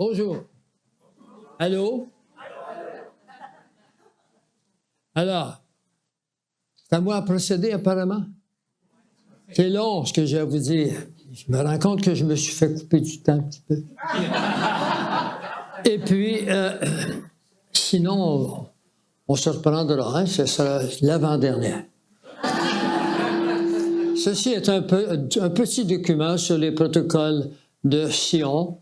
Bonjour. Allô? Alors, c'est à moi à procéder apparemment? C'est long ce que j'ai à vous dire. Je me rends compte que je me suis fait couper du temps un petit peu. Et puis, sinon, on se reprendra, hein, ce sera l'avant-dernière. Ceci est un petit document sur les protocoles de Sion.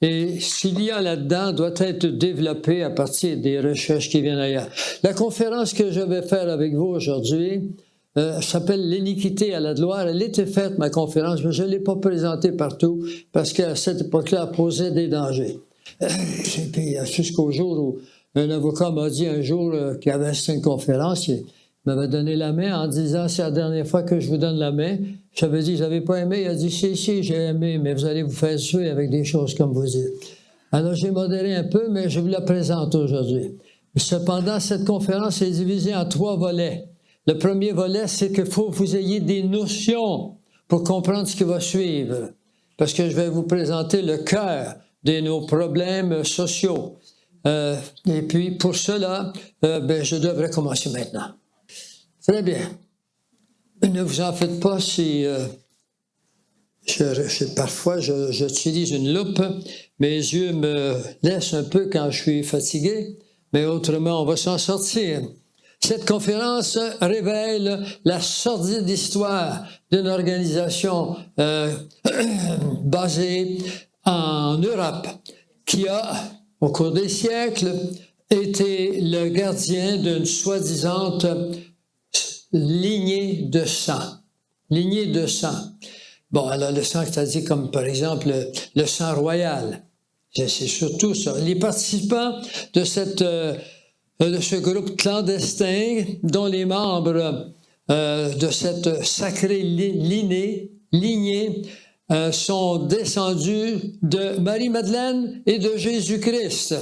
Et ce qu'il y a là-dedans doit être développé à partir des recherches qui viennent ailleurs. La conférence que je vais faire avec vous aujourd'hui s'appelle « L'iniquité à la gloire ». Elle était faite, ma conférence, mais je ne l'ai pas présentée partout parce qu'à cette époque-là, elle posait des dangers. Et puis, jusqu'au jour où un avocat m'a dit un jour qu'il avait assisté à une conférence, il m'avait donné la main en disant « C'est la dernière fois que je vous donne la main ». J'avais dit « J'avais pas aimé ». Il a dit « Si, j'ai aimé, mais vous allez vous faire tuer avec des choses comme vous dites ». Alors, j'ai modéré un peu, mais je vous la présente aujourd'hui. Cependant, cette conférence est divisée en 3 volets. Le premier volet, c'est qu'il faut que vous ayez des notions pour comprendre ce qui va suivre. Parce que je vais vous présenter le cœur de nos problèmes sociaux. Et puis, pour cela, je devrais commencer maintenant. Très bien. Ne vous en faites pas si parfois j'utilise une loupe. Mes yeux me laissent un peu quand je suis fatigué, mais autrement, on va s'en sortir. Cette conférence révèle la sordide histoire d'une organisation basée en Europe qui a, au cours des siècles, été le gardien d'une soi-disant lignée de sang. Lignée de sang. Bon, alors le sang, c'est-à-dire comme par exemple le sang royal. C'est surtout ça. Les participants de ce groupe clandestin, dont les membres de cette sacrée lignée sont descendus de Marie-Madeleine et de Jésus-Christ.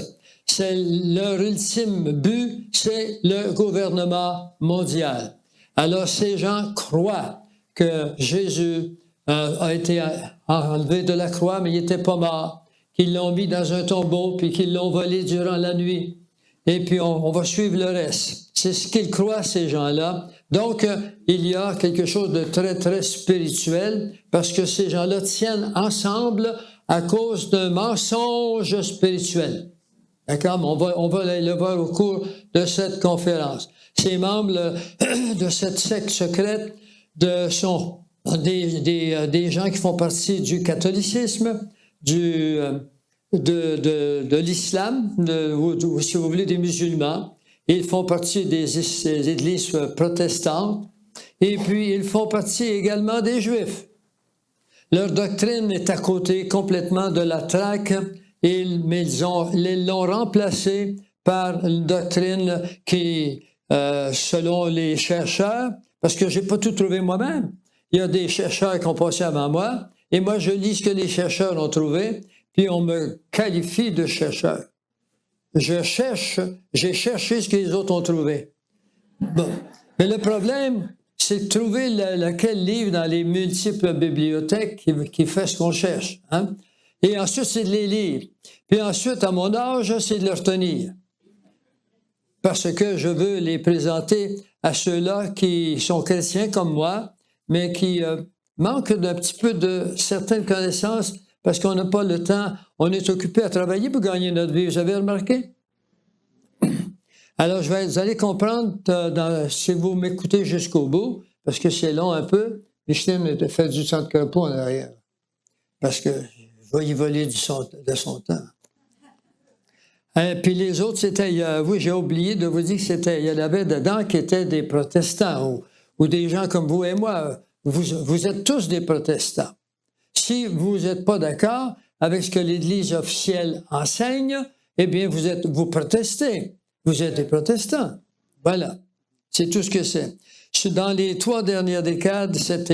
C'est leur ultime but, c'est le gouvernement mondial. Alors, ces gens croient que Jésus a été enlevé de la croix, mais il n'était pas mort, qu'ils l'ont mis dans un tombeau, puis qu'ils l'ont volé durant la nuit. Et puis, on va suivre le reste. C'est ce qu'ils croient, ces gens-là. Donc, il y a quelque chose de très, très spirituel, parce que ces gens-là tiennent ensemble à cause d'un mensonge spirituel. D'accord? On va le voir au cours de cette conférence. Ces membres de cette secte secrète sont des gens qui font partie du catholicisme, de l'islam, ou si vous voulez, des musulmans. Ils font partie des églises protestantes. Et puis, ils font partie également des Juifs. Leur doctrine est à côté complètement de la traque, mais ils l'ont remplacée par une doctrine qui, selon les chercheurs, parce que je n'ai pas tout trouvé moi-même, il y a des chercheurs qui ont passé avant moi, et moi je lis ce que les chercheurs ont trouvé, puis on me qualifie de chercheur. J'ai cherché ce que les autres ont trouvé. Bon. Mais le problème, c'est de trouver lequel livre dans les multiples bibliothèques qui fait ce qu'on cherche. Hein? Et ensuite, c'est de les lire. Puis ensuite, à mon âge, c'est de les retenir. Parce que je veux les présenter à ceux-là qui sont chrétiens comme moi, mais qui manquent d'un petit peu de certaines connaissances parce qu'on n'a pas le temps. On est occupé à travailler pour gagner notre vie. Vous avez remarqué? Alors, vous allez comprendre si vous m'écoutez jusqu'au bout, parce que c'est long un peu. Micheline a fait du sang de crapaud en arrière. Parce que je vais y voler de son temps. Puis les autres, oui, j'ai oublié de vous dire il y en avait dedans qui étaient des protestants ou des gens comme vous et moi. Vous êtes tous des protestants. Si vous n'êtes pas d'accord avec ce que l'Église officielle enseigne, eh bien, vous protestez. Vous êtes des protestants. Voilà. C'est tout ce que c'est. Dans les 3 dernières décades, cette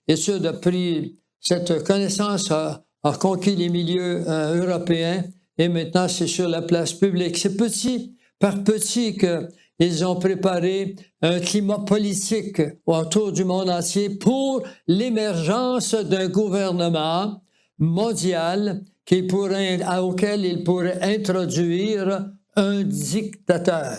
étude a pris, cette connaissance a conquis les milieux européens et maintenant c'est sur la place publique. C'est petit par petit qu'ils ont préparé un climat politique autour du monde entier pour l'émergence d'un gouvernement mondial auquel il pourrait introduire un dictateur.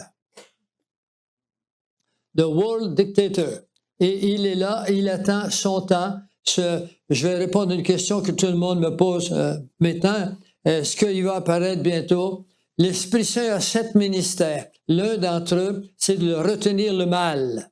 The World Dictator. Et il est là, il attend son temps. Je vais répondre à une question que tout le monde me pose maintenant. Est-ce qu'il va apparaître bientôt? L'Esprit Saint a 7 ministères. L'un d'entre eux, c'est de retenir le mal.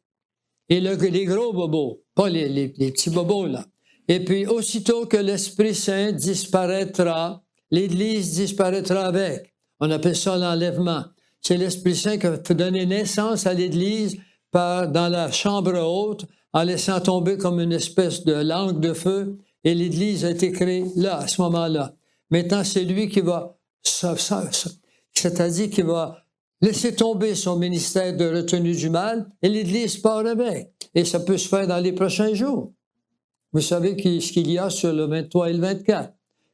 Et les gros bobos, pas les petits bobos, là. Et puis, aussitôt que l'Esprit Saint disparaîtra, l'Église disparaîtra avec. On appelle ça l'enlèvement. C'est l'Esprit Saint qui peut donner naissance à l'Église dans la chambre haute, en laissant tomber comme une espèce de langue de feu, et l'Église a été créée là, à ce moment-là. Maintenant, c'est lui qui va, c'est-à-dire qu'il va laisser tomber son ministère de retenue du mal, et l'Église part avec. Et ça peut se faire dans les prochains jours. Vous savez ce qu'il y a sur le 23 et le 24.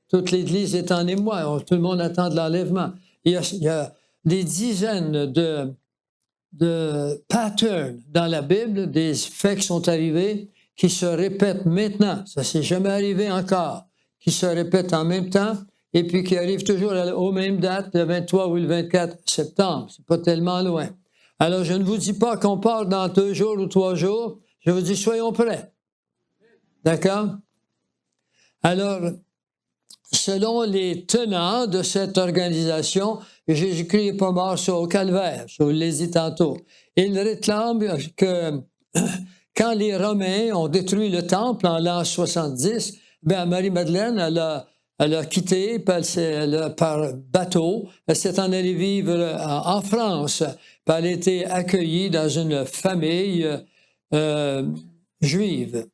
Toute l'Église est en émoi, tout le monde attend de l'enlèvement. Il y a des dizaines de patterns dans la Bible, des faits qui sont arrivés, qui se répètent maintenant. Ça ne s'est jamais arrivé encore. Qui se répètent en même temps et puis qui arrivent toujours aux mêmes dates, le 23 ou le 24 septembre. C'est pas tellement loin. Alors, je ne vous dis pas qu'on part dans 2 jours ou 3 jours. Je vous dis, soyons prêts. D'accord? Alors, selon les tenants de cette organisation, Jésus-Christ n'est pas mort sur le calvaire, je vous l'ai dit tantôt. Il réclame que quand les Romains ont détruit le temple en l'an 70, Marie-Madeleine, elle a quitté par bateau, elle s'est en allée vivre en France, puis elle a été accueillie dans une famille juive.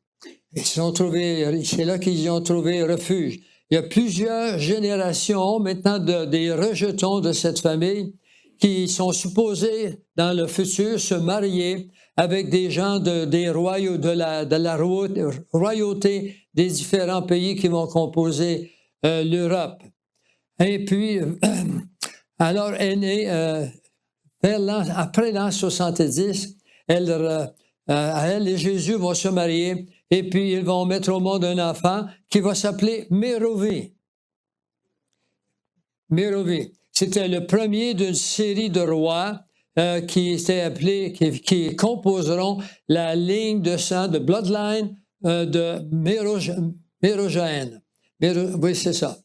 C'est là qu'ils y ont trouvé refuge. Il y a plusieurs générations maintenant des rejetons de cette famille qui sont supposés, dans le futur, se marier avec des gens de la royauté des différents pays qui vont composer l'Europe. Et puis, alors, elle est née après l'an 70, elle et Jésus vont se marier. Et puis, ils vont mettre au monde un enfant qui va s'appeler Mérovée. Mérovée. C'était le premier d'une série de rois qui composeront la ligne de sang, de bloodline de Mérogène. Oui, c'est ça.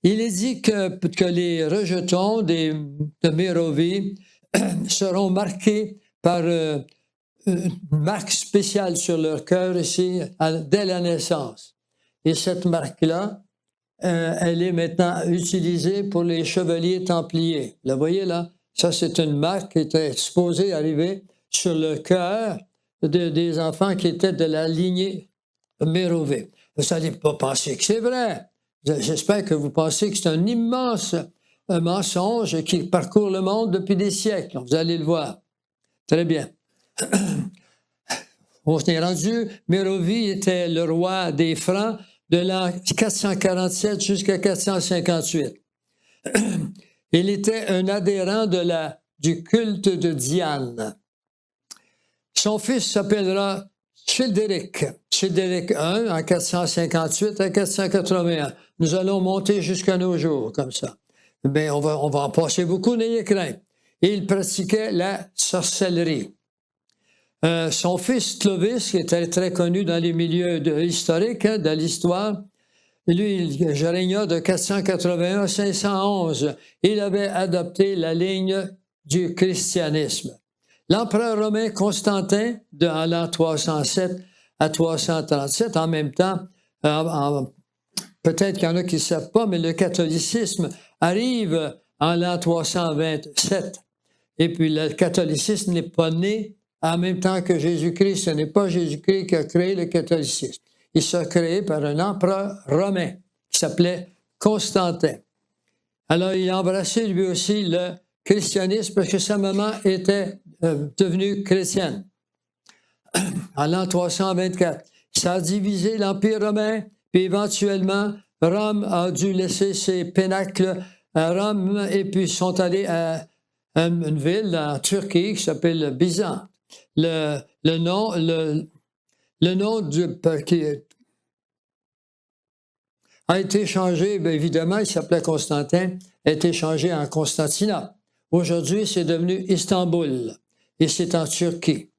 Il est dit que les rejetons de Mérovée seront marqués par une marque spéciale sur leur cœur ici, dès la naissance. Et cette marque-là, elle est maintenant utilisée pour les chevaliers templiers. Vous la voyez là? Ça, c'est une marque qui était supposée arriver sur le cœur des enfants qui étaient de la lignée Mérovée. Vous n'allez pas penser que c'est vrai. J'espère que vous pensez que c'est un immense mensonge qui parcourt le monde depuis des siècles. Vous allez le voir. Très bien. On s'est rendu, Mérovée était le roi des Francs de l'an 447 jusqu'à 458. Il était un adhérent du culte de Diane. Son fils s'appellera Childéric I en 458 à 481. Nous allons monter jusqu'à nos jours comme ça. Bien, on va en passer beaucoup, n'ayez crainte. Et il pratiquait la sorcellerie. Son fils Clovis, qui était très connu dans les milieux historiques, de l'histoire, lui, il régna de 481 à 511. Il avait adopté la ligne du christianisme. L'empereur romain Constantin, de l'an 307 à 337, en même temps, peut-être qu'il y en a qui ne savent pas, mais le catholicisme arrive en l'an 327. Et puis le catholicisme n'est pas né en même temps que Jésus-Christ. Ce n'est pas Jésus-Christ qui a créé le catholicisme. Il s'est créé par un empereur romain qui s'appelait Constantin. Alors, il a embrassé lui aussi le christianisme parce que sa maman était devenue chrétienne. En l'an 324, ça a divisé l'Empire romain, puis éventuellement, Rome a dû laisser ses pénacles à Rome et puis sont allés à une ville en Turquie qui s'appelle Byzance. Le nom du... a été changé, bien évidemment, il s'appelait Constantin, a été changé en Constantinople. Aujourd'hui, c'est devenu Istanbul, et c'est en Turquie,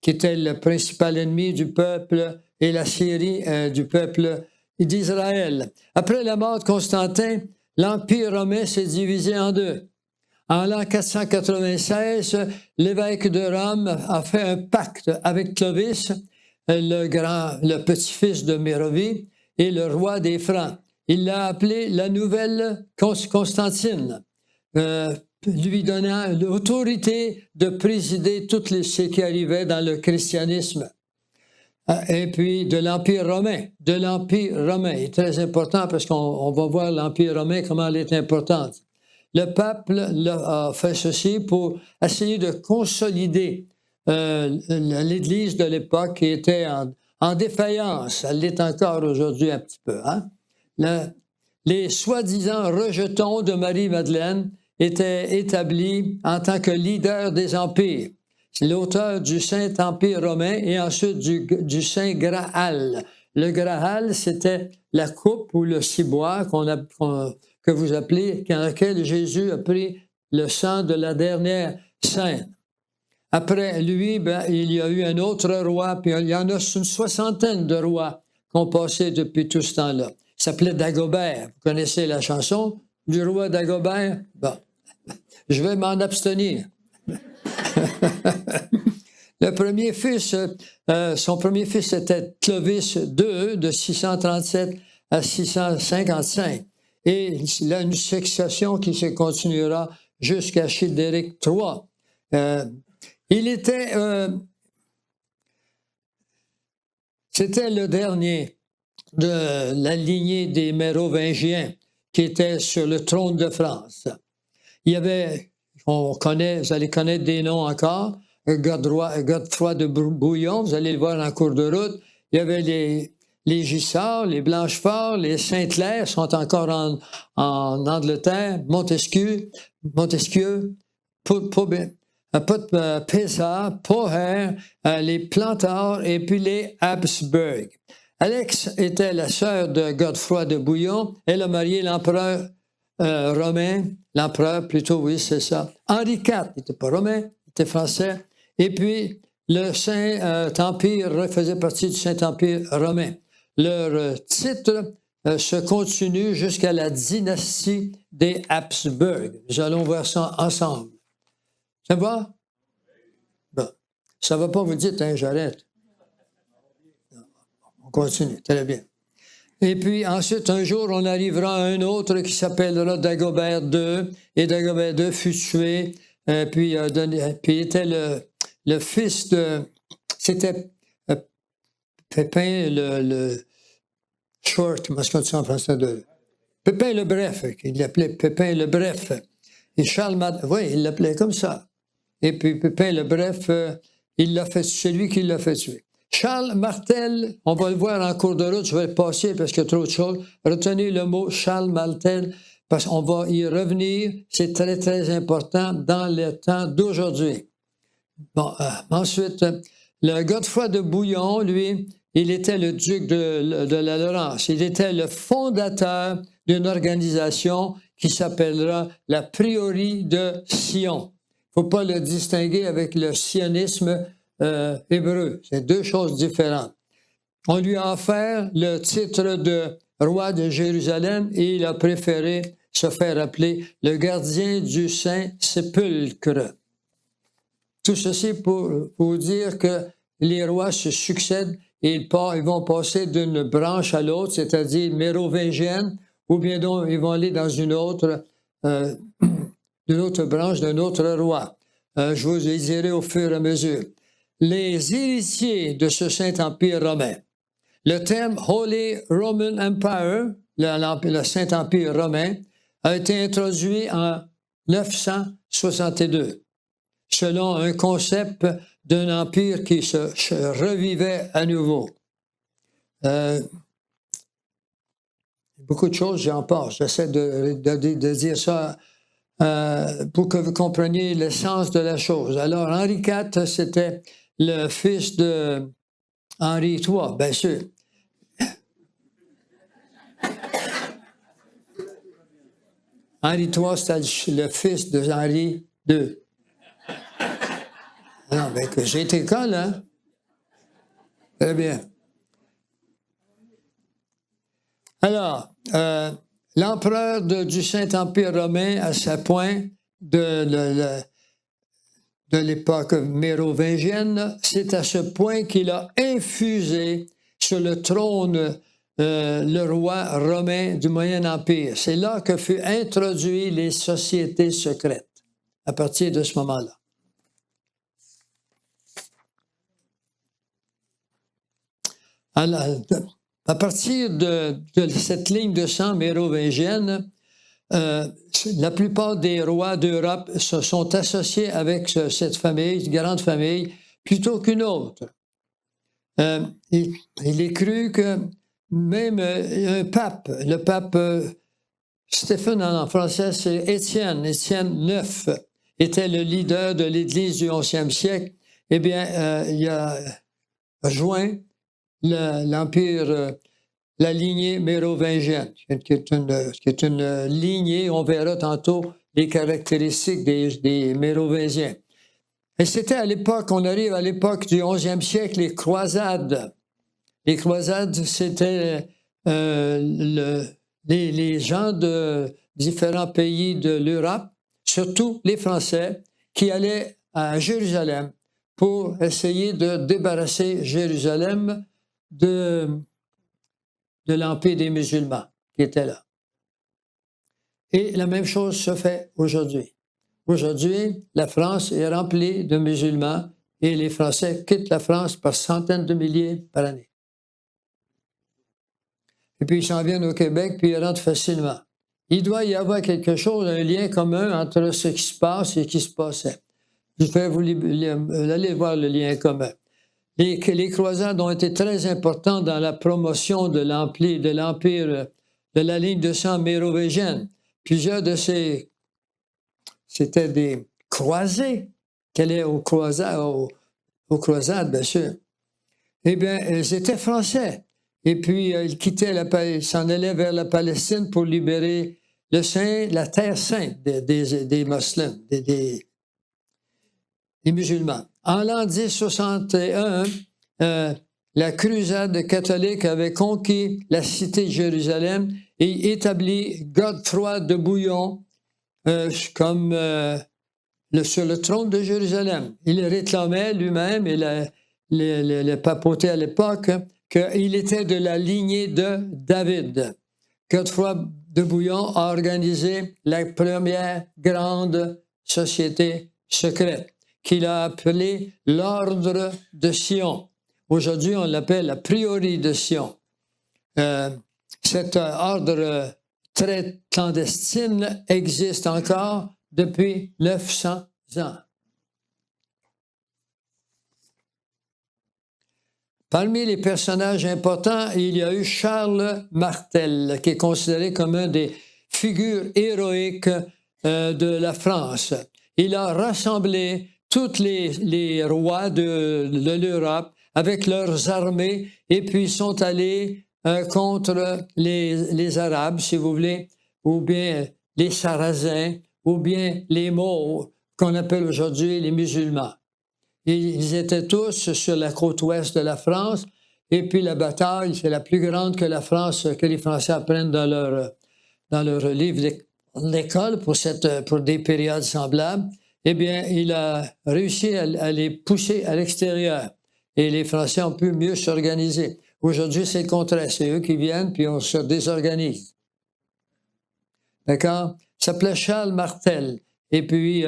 qui était le principal ennemi du peuple et la Syrie du peuple d'Israël. Après la mort de Constantin, l'Empire romain s'est divisé en deux. En l'an 496, l'évêque de Rome a fait un pacte avec Clovis, le petit-fils de Mérovie, et le roi des Francs. Il l'a appelé la nouvelle Constantine, lui donnant l'autorité de présider tout ce qui arrivait dans le christianisme. Et puis de l'Empire romain. De l'Empire romain est très important parce qu'on va voir l'Empire romain, comment elle est importante. Le pape a fait ceci pour essayer de consolider l'Église de l'époque qui était en défaillance. Elle l'est encore aujourd'hui un petit peu. Hein? Les soi-disant rejetons de Marie-Madeleine étaient établis en tant que leader des empires. C'est l'auteur du Saint-Empire romain et ensuite du Saint Graal. Le Graal, c'était la coupe ou le ciboire que vous appelez, dans laquelle Jésus a pris le sang de la dernière scène. Après lui, il y a eu un autre roi, puis il y en a une soixantaine de rois qui ont passé depuis tout ce temps-là. Il s'appelait Dagobert. Vous connaissez la chanson du roi Dagobert? Bon, je vais m'en abstenir. Le premier fils, son premier fils était Clovis II, de 637 à 655. Et il a une succession qui se continuera jusqu'à Childéric III. C'était le dernier de la lignée des Mérovingiens qui était sur le trône de France. Il y avait, vous allez connaître des noms encore, Godefroy de Bouillon, vous allez le voir en cours de route. Il y avait les Gissards, les Blanchefort, les Saint-Clair sont encore en Angleterre, Montesquieu, Pésard, Poher, les Plantards et puis les Habsburg. Alex était la sœur de Godefroy de Bouillon. Elle a marié l'empereur romain, l'empereur plutôt, oui, c'est ça. Henri IV, il n'était pas romain, il était français. Et puis, le Saint-Empire faisait partie du Saint-Empire romain. Leur titre se continue jusqu'à la dynastie des Habsburg. Nous allons voir ça ensemble. Ça va? Bon. Ça ne va pas, vous dites, hein, j'arrête. On continue, très bien. Et puis ensuite, un jour, on arrivera à un autre qui s'appellera Dagobert II. Et Dagobert II fut tué, puis il était le fils de... C'était Pépin le Short, comment est-ce qu'on dit ça en français? Pépin le Bref, il l'appelait Pépin le Bref. Et Charles oui, il l'appelait comme ça. Et puis Pépin le Bref, c'est lui qui l'a fait tuer. Charles Martel, on va le voir en cours de route, je vais le passer parce qu'il y a trop de choses. Retenez le mot Charles Martel parce qu'on va y revenir. C'est très, très important dans le temps d'aujourd'hui. Bon, ensuite, le Godefroy de Bouillon, lui, il était le duc de la Laurence. Il était le fondateur d'une organisation qui s'appellera la Prieuré de Sion. Il ne faut pas le distinguer avec le sionisme hébreu. C'est deux choses différentes. On lui a offert le titre de roi de Jérusalem et il a préféré se faire appeler le gardien du Saint-Sépulcre. Tout ceci pour vous dire que les rois se succèdent et ils vont passer d'une branche à l'autre, c'est-à-dire mérovingienne, ou bien donc ils vont aller dans une autre branche d'un autre roi. Je vous les dirai au fur et à mesure. Les héritiers de ce Saint-Empire romain. Le terme Holy Roman Empire, le Saint-Empire romain, a été introduit en 962, selon un concept d'un empire qui se revivait à nouveau. Beaucoup de choses, j'en passe. J'essaie de dire ça pour que vous compreniez l'essence de la chose. Alors, Henri IV, c'était le fils de Henri III, bien sûr. Henri III, c'était le fils de Henri II. Non, mais que j'ai été école, hein? Très bien. Alors, l'empereur du Saint-Empire romain, à ce point de l'époque mérovingienne, c'est à ce point qu'il a infusé sur le trône le roi romain du Moyen Empire. C'est là que furent introduites les sociétés secrètes, à partir de ce moment-là. Alors, à partir de cette ligne de sang mérovingienne, la plupart des rois d'Europe se sont associés avec cette famille, cette grande famille, plutôt qu'une autre. Il est cru que même un pape, le pape Stéphane en français, c'est Étienne IX, était le leader de l'Église du 11e siècle. Eh bien, il a joint l'Empire, la lignée mérovingienne, qui est une lignée, on verra tantôt les caractéristiques des Mérovingiens. Et c'était à l'époque, on arrive à l'époque du 11e siècle, les croisades. Les croisades, c'était les gens de différents pays de l'Europe, surtout les Français, qui allaient à Jérusalem pour essayer de débarrasser Jérusalem de l'Empire des musulmans qui était là. Et la même chose se fait aujourd'hui. Aujourd'hui, la France est remplie de musulmans et les Français quittent la France par centaines de milliers par année. Et puis ils s'en viennent au Québec, puis ils rentrent facilement. Il doit y avoir quelque chose, un lien commun entre ce qui se passe et ce qui se passait. Je vais vous aller voir le lien commun. Les croisades ont été très importantes dans la promotion de l'empire, de la ligne de sang mérovingienne. Plusieurs de ces... C'était des croisés qui allaient aux croisades, bien sûr. Eh bien, ils étaient français. Et puis, ils s'en allaient vers la Palestine pour libérer la terre sainte des musulmans, des musulmans. En l'an 1061, la crusade catholique avait conquis la cité de Jérusalem et établi Godefroy de Bouillon comme sur le trône de Jérusalem. Il réclamait lui-même, et le papauté à l'époque, qu'il était de la lignée de David. Godefroy de Bouillon a organisé la première grande société secrète, qu'il a appelée l'Ordre de Sion. Aujourd'hui, on l'appelle la Prieuré de Sion. Cet ordre très clandestine existe encore depuis 900 ans. Parmi les personnages importants, il y a eu Charles Martel, qui est considéré comme une des figures héroïques de la France. Il a rassemblé tous les rois de l'Europe avec leurs armées et puis sont allés contre les Arabes, si vous voulez, ou bien les Sarrasins, ou bien les Maures, qu'on appelle aujourd'hui les musulmans. Ils étaient tous sur la côte ouest de la France, et puis la bataille, c'est la plus grande que les Français apprennent dans leur livre d'école pour des périodes semblables. Eh bien, il a réussi à les pousser à l'extérieur, et les Français ont pu mieux s'organiser. Aujourd'hui, c'est le contraire, c'est eux qui viennent, puis on se désorganise. D'accord? Il s'appelait Charles Martel, et puis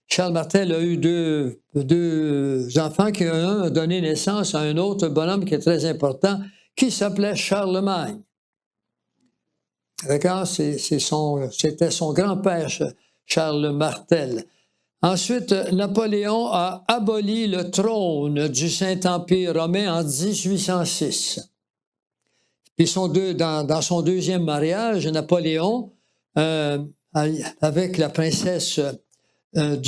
Charles Martel a eu deux enfants qui ont donné naissance à un autre bonhomme qui est très important, qui s'appelait Charlemagne. D'accord? C'était son grand-père, Charles Martel. Ensuite, Napoléon a aboli le trône du Saint-Empire romain en 1806. Puis dans son deuxième mariage, Napoléon, avec la princesse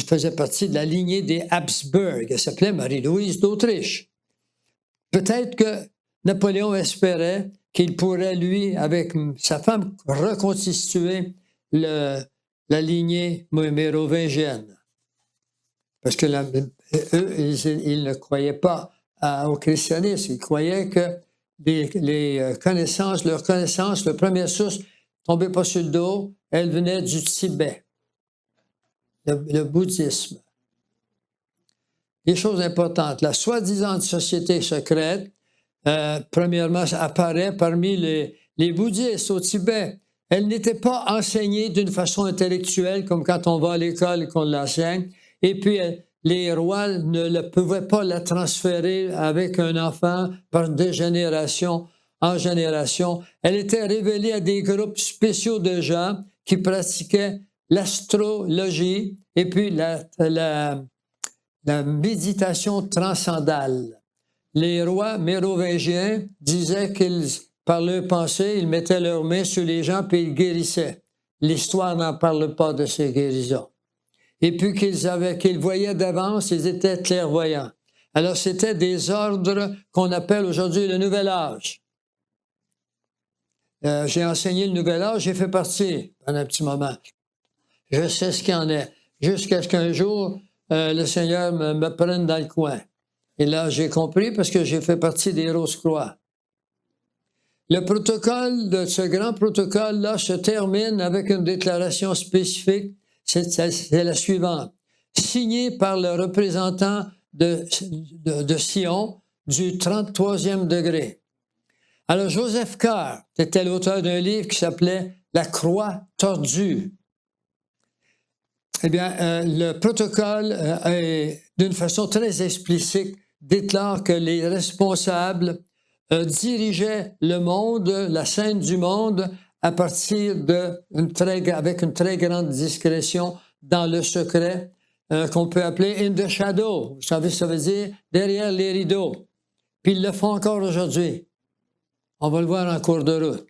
faisait partie de la lignée des Habsbourg. Elle s'appelait Marie-Louise d'Autriche. Peut-être que Napoléon espérait qu'il pourrait, lui, avec sa femme, reconstituer la lignée mérovingienne. Parce que eux, ils ne croyaient pas au christianisme. Ils croyaient que leurs connaissances, la première source, tombez pas sur le dos, elle venait du Tibet, le bouddhisme. Les choses importantes. La soi-disant société secrète, premièrement, apparaît parmi les bouddhistes au Tibet. Elle n'était pas enseignée d'une façon intellectuelle, comme quand on va à l'école et qu'on l'enseigne. Et puis, les rois ne pouvaient pas la transférer avec un enfant de génération en génération. Elle était révélée à des groupes spéciaux de gens qui pratiquaient l'astrologie et puis la méditation transcendale. Les rois mérovingiens disaient qu'ils, par leur pensée, ils mettaient leurs mains sur les gens puis ils guérissaient. L'histoire n'en parle pas de ces guérisons. Et puis qu'ils voyaient d'avance, ils étaient clairvoyants. Alors, c'était des ordres qu'on appelle aujourd'hui le Nouvel Âge. J'ai enseigné le Nouvel Âge, j'ai fait partie pendant un petit moment. Je sais ce qu'il y en est. Jusqu'à ce qu'un jour, le Seigneur me prenne dans le coin. Et là, j'ai compris parce que j'ai fait partie des Rose-Croix. Le protocole de ce grand protocole-là se termine avec une déclaration spécifique. C'est la suivante. Signée par le représentant de Sion du 33e degré. Alors, Joseph Carr était l'auteur d'un livre qui s'appelait « La croix tordue ». Eh bien, le protocole, d'une façon très explicite, déclare que les responsables dirigeaient le monde, la scène du monde, à partir avec une très grande discrétion dans le secret, qu'on peut appeler « in the shadow ». Vous savez, ça veut dire « derrière les rideaux ». Puis ils le font encore aujourd'hui. On va le voir en cours de route.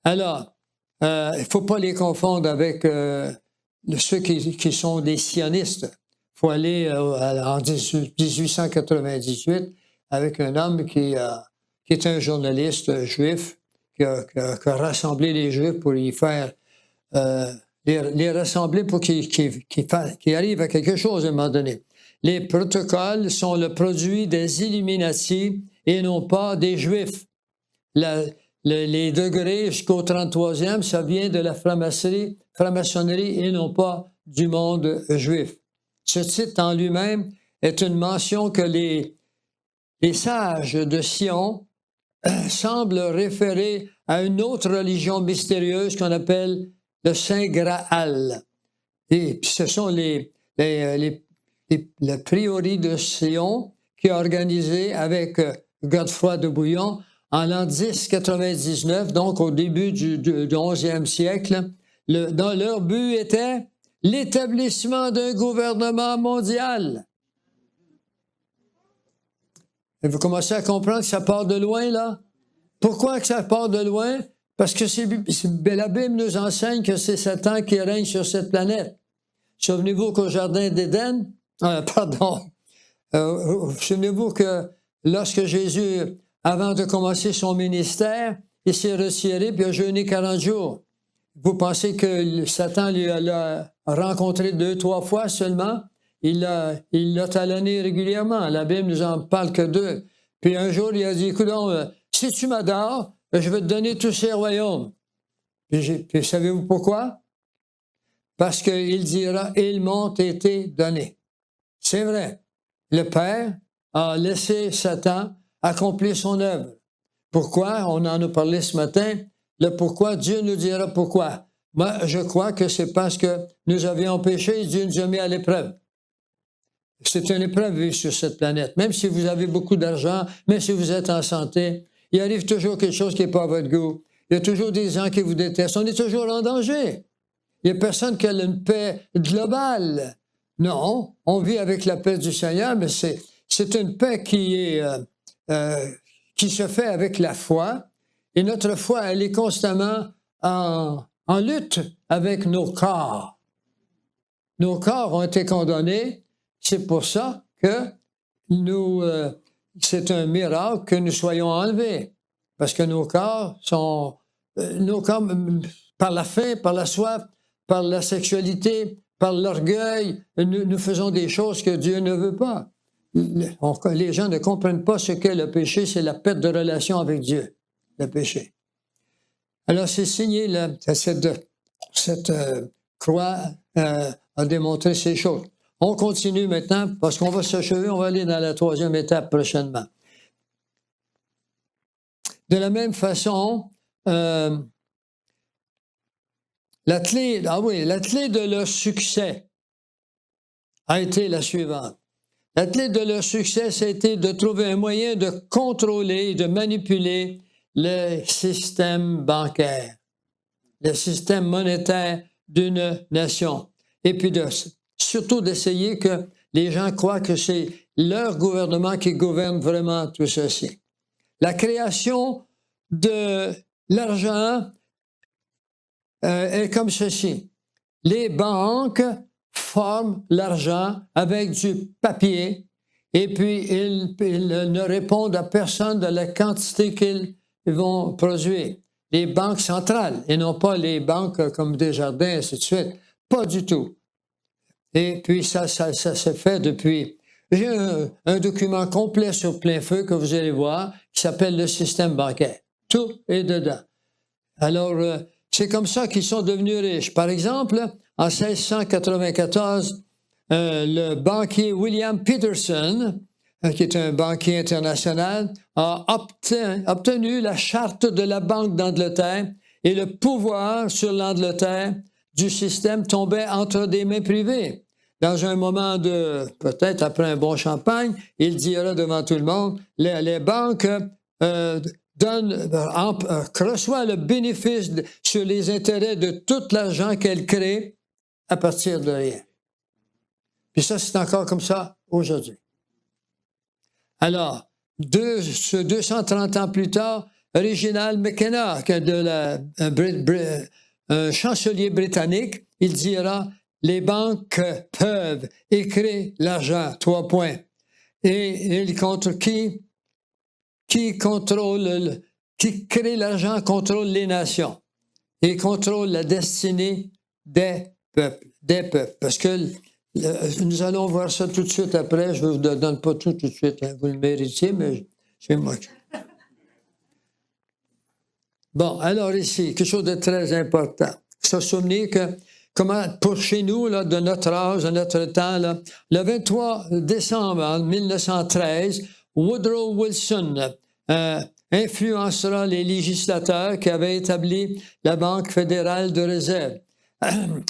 Alors, il ne faut pas les confondre avec ceux qui sont des sionistes. Il faut aller en 1898 avec un homme qui est un journaliste juif, qui a rassemblé les Juifs pour y faire, les rassembler pour qu'ils arrivent à quelque chose à un moment donné. Les protocoles sont le produit des Illuminati et non pas des Juifs. Les degrés jusqu'au 33e, ça vient de la franc-maçonnerie et non pas du monde juif. Ce titre en lui-même est une mention que les sages de Sion semblent référer à une autre religion mystérieuse qu'on appelle le Saint Graal. Et puis ce sont le priori de Sion qui a organisé avec Godefroy de Bouillon en l'an 1099, donc au début du 11e siècle, dont leur but était l'établissement d'un gouvernement mondial. Et vous commencez à comprendre que ça part de loin, là? Pourquoi que ça part de loin? Parce que la Bible nous enseigne que c'est Satan qui règne sur cette planète. Souvenez-vous qu'au Jardin d'Éden, souvenez-vous que lorsque Jésus, avant de commencer son ministère, il s'est retiré puis a jeûné 40 jours. Vous pensez que Satan l'a rencontré 2-3 fois seulement? Il l'a talonné régulièrement. La Bible nous en parle que 2. Puis un jour, il a dit, écoute, si tu m'adores, je vais te donner tous ces royaumes. Puis savez-vous pourquoi? Parce qu'il dira, ils m'ont été donnés. C'est vrai. Le Père a laissé Satan accomplir son œuvre. Pourquoi? On en a parlé ce matin. Le pourquoi, Dieu nous dira pourquoi. Moi, je crois que c'est parce que nous avions péché et Dieu nous a mis à l'épreuve. C'est une épreuve sur cette planète. Même si vous avez beaucoup d'argent, même si vous êtes en santé, il arrive toujours quelque chose qui n'est pas à votre goût. Il y a toujours des gens qui vous détestent. On est toujours en danger. Il n'y a personne qui a une paix globale. Non, on vit avec la paix du Seigneur, mais c'est une paix qui se fait avec la foi. Et notre foi, elle est constamment en lutte avec nos corps. Nos corps ont été condamnés. C'est pour ça que c'est un miracle que nous soyons enlevés. Parce que nos corps par la faim, par la soif, par la sexualité, par l'orgueil, nous faisons des choses que Dieu ne veut pas. Les gens ne comprennent pas ce qu'est le péché, c'est la perte de relation avec Dieu, le péché. Alors, c'est signé, là, cette croix a démontré ces choses. On continue maintenant, parce qu'on va s'achever, on va aller dans la troisième étape prochainement. De la même façon, la clé de leur succès a été la suivante. La clé de leur succès, c'était de trouver un moyen de contrôler, de manipuler le système bancaire, le système monétaire d'une nation. Et puis surtout d'essayer que les gens croient que c'est leur gouvernement qui gouverne vraiment tout ceci. La création de l'argent est comme ceci. Les banques forment l'argent avec du papier et puis ils ne répondent à personne de la quantité qu'ils vont produire. Les banques centrales et non pas les banques comme Desjardins, et ainsi de suite. Pas du tout. Et puis ça se fait depuis... J'ai un document complet sur plein feu que vous allez voir qui s'appelle le système bancaire. Tout est dedans. Alors, c'est comme ça qu'ils sont devenus riches. Par exemple, en 1694, le banquier William Peterson, qui est un banquier international, a obtenu la charte de la Banque d'Angleterre et le pouvoir sur l'Angleterre du système tombait entre des mains privées. Dans un moment peut-être après un bon champagne, il dira devant tout le monde, les banques reçoit le bénéfice sur les intérêts de tout l'argent qu'elle crée à partir de rien. Puis ça, c'est encore comme ça aujourd'hui. Alors, 230 ans plus tard, Reginald McKenna, un chancelier britannique, il dira « Les banques peuvent écrire l'argent, 3 points. » Et il contre qui crée l'argent contrôle les nations et contrôle la destinée des peuples. Parce que nous allons voir ça tout de suite après. Je ne vous donne pas tout de suite. Hein. Vous le méritez, mais c'est moi. Bon, alors ici, quelque chose de très important. Il faut se souvenir que, pour chez nous, là, de notre âge, de notre temps, là, le 23 décembre 1913, Woodrow Wilson influencera les législateurs qui avaient établi la Banque fédérale de réserve.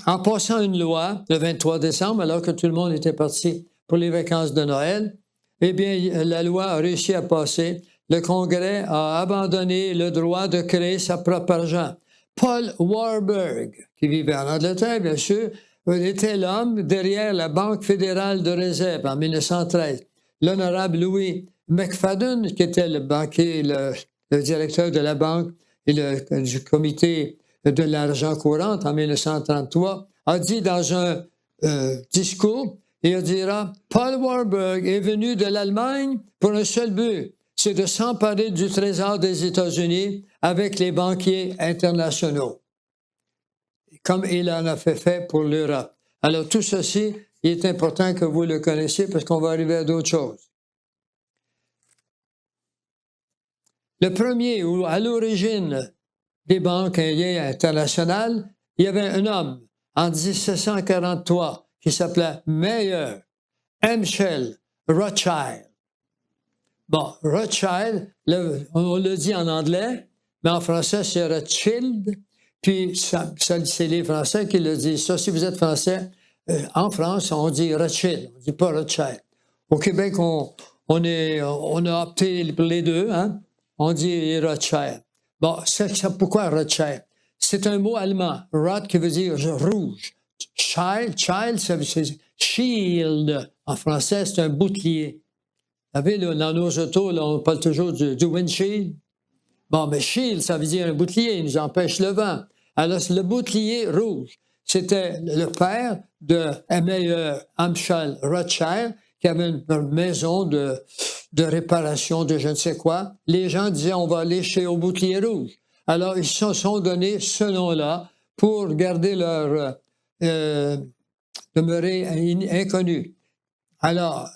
En passant une loi, le 23 décembre, alors que tout le monde était parti pour les vacances de Noël, eh bien, la loi a réussi à passer. Le Congrès a abandonné le droit de créer sa propre argent. Paul Warburg, qui vivait en Angleterre, bien sûr, était l'homme derrière la Banque fédérale de réserve en 1913. L'honorable Louis McFadden, qui était le banquier, le directeur de la banque et du comité de l'argent courant en 1933, a dit dans un discours, il dira « Paul Warburg est venu de l'Allemagne pour un seul but, c'est de s'emparer du trésor des États-Unis avec les banquiers internationaux. » Comme il en a fait pour l'Europe. Alors tout ceci, il est important que vous le connaissiez parce qu'on va arriver à d'autres choses. Le premier, ou à l'origine des banques internationales, il y avait un homme en 1743 qui s'appelait Mayer Amschel Rothschild. Bon, Rothschild, on le dit en anglais, mais en français, c'est Rothschild. Puis, c'est les Français qui le disent. Ça, si vous êtes Français, en France, on dit Rothschild, on ne dit pas Rothschild. Au Québec, on a opté pour les deux, hein? On dit Rothschild. Bon, pourquoi Rothschild? C'est un mot allemand. Roth qui veut dire rouge. Child, ça veut dire shield. En français, c'est un bouclier. Vous savez, là, dans nos autos, là, on parle toujours du windshield. Bon, mais shield, ça veut dire un bouclier, il nous empêche le vent. Alors, c'est le bouclier rouge. C'était le père de Mayer Amschel Rothschild, qui avait une maison de réparation de je ne sais quoi. Les gens disaient, on va aller au bouclier rouge. Alors, ils se sont donnés ce nom-là pour garder leur demeurée inconnue. Alors,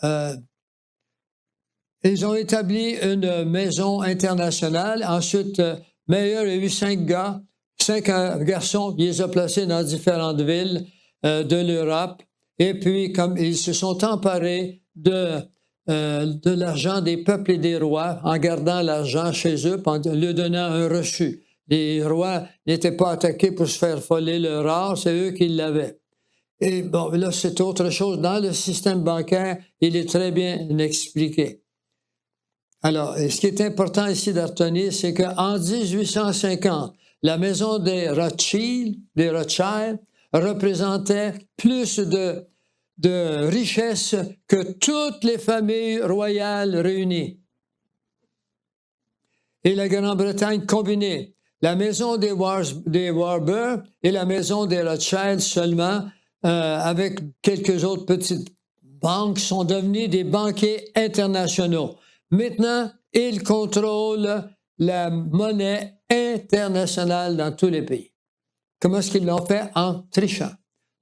ils ont établi une maison internationale. Ensuite, Meyer a eu 5 gars, 5 garçons, il les a placés dans différentes villes de l'Europe. Et puis, comme ils se sont emparés de l'argent des peuples et des rois, en gardant l'argent chez eux, en leur donnant un reçu. Les rois n'étaient pas attaqués pour se faire voler leur or, c'est eux qui l'avaient. Et bon, là, c'est autre chose. Dans le système bancaire, il est très bien expliqué. Alors, ce qui est important ici de retenir, c'est qu'en 1850, la maison des Rothschild représentait plus de richesses que toutes les familles royales réunies. Et la Grande-Bretagne combinée. La maison des Warburg et la maison des Rothschild seulement, avec quelques autres petites banques, sont devenues des banquiers internationaux. Maintenant, ils contrôlent la monnaie internationale dans tous les pays. Comment est-ce qu'ils l'ont fait? En trichant.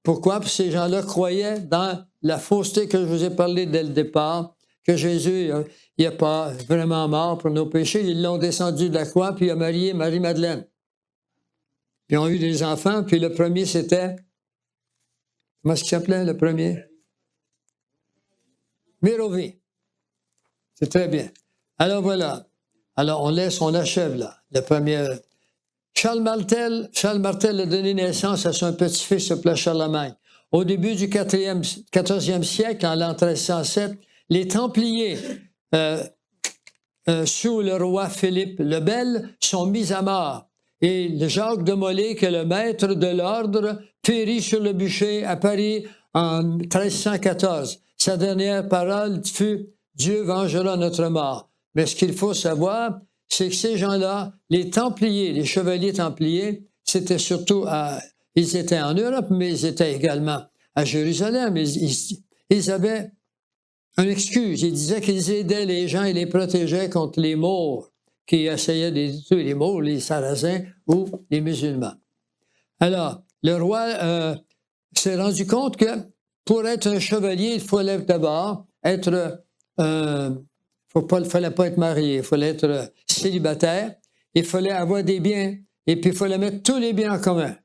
Pourquoi? Parce que ces gens-là croyaient dans la fausseté que je vous ai parlé dès le départ, que Jésus il n'est pas vraiment mort pour nos péchés. Ils l'ont descendu de la croix, puis il a marié Marie-Madeleine. Puis ils ont eu des enfants, puis le premier, c'était... Comment est-ce qu'il s'appelait, le premier? Mérovée. C'est très bien. Alors voilà. Alors on achève là. Le premier. Charles Martel a donné naissance à son petit-fils, s'appelait Charlemagne. Au début du 14e siècle, en l'an 1307, les Templiers, sous le roi Philippe le Bel, sont mis à mort. Et Jacques de Molay, qui est le maître de l'ordre, périt sur le bûcher à Paris en 1314. Sa dernière parole fut « Dieu vengera notre mort ». Mais ce qu'il faut savoir, c'est que ces gens-là, les Templiers, les chevaliers Templiers, c'était surtout ils étaient en Europe, mais ils étaient également à Jérusalem. Ils avaient une excuse. Ils disaient qu'ils aidaient les gens et les protégeaient contre les Maures qui essayaient de tuer les Maures, les Sarrasins ou les musulmans. Alors, le roi s'est rendu compte que pour être un chevalier, il fallait d'abord être... il ne fallait pas être marié, il fallait être célibataire, il fallait avoir des biens, et puis il fallait mettre tous les biens en commun.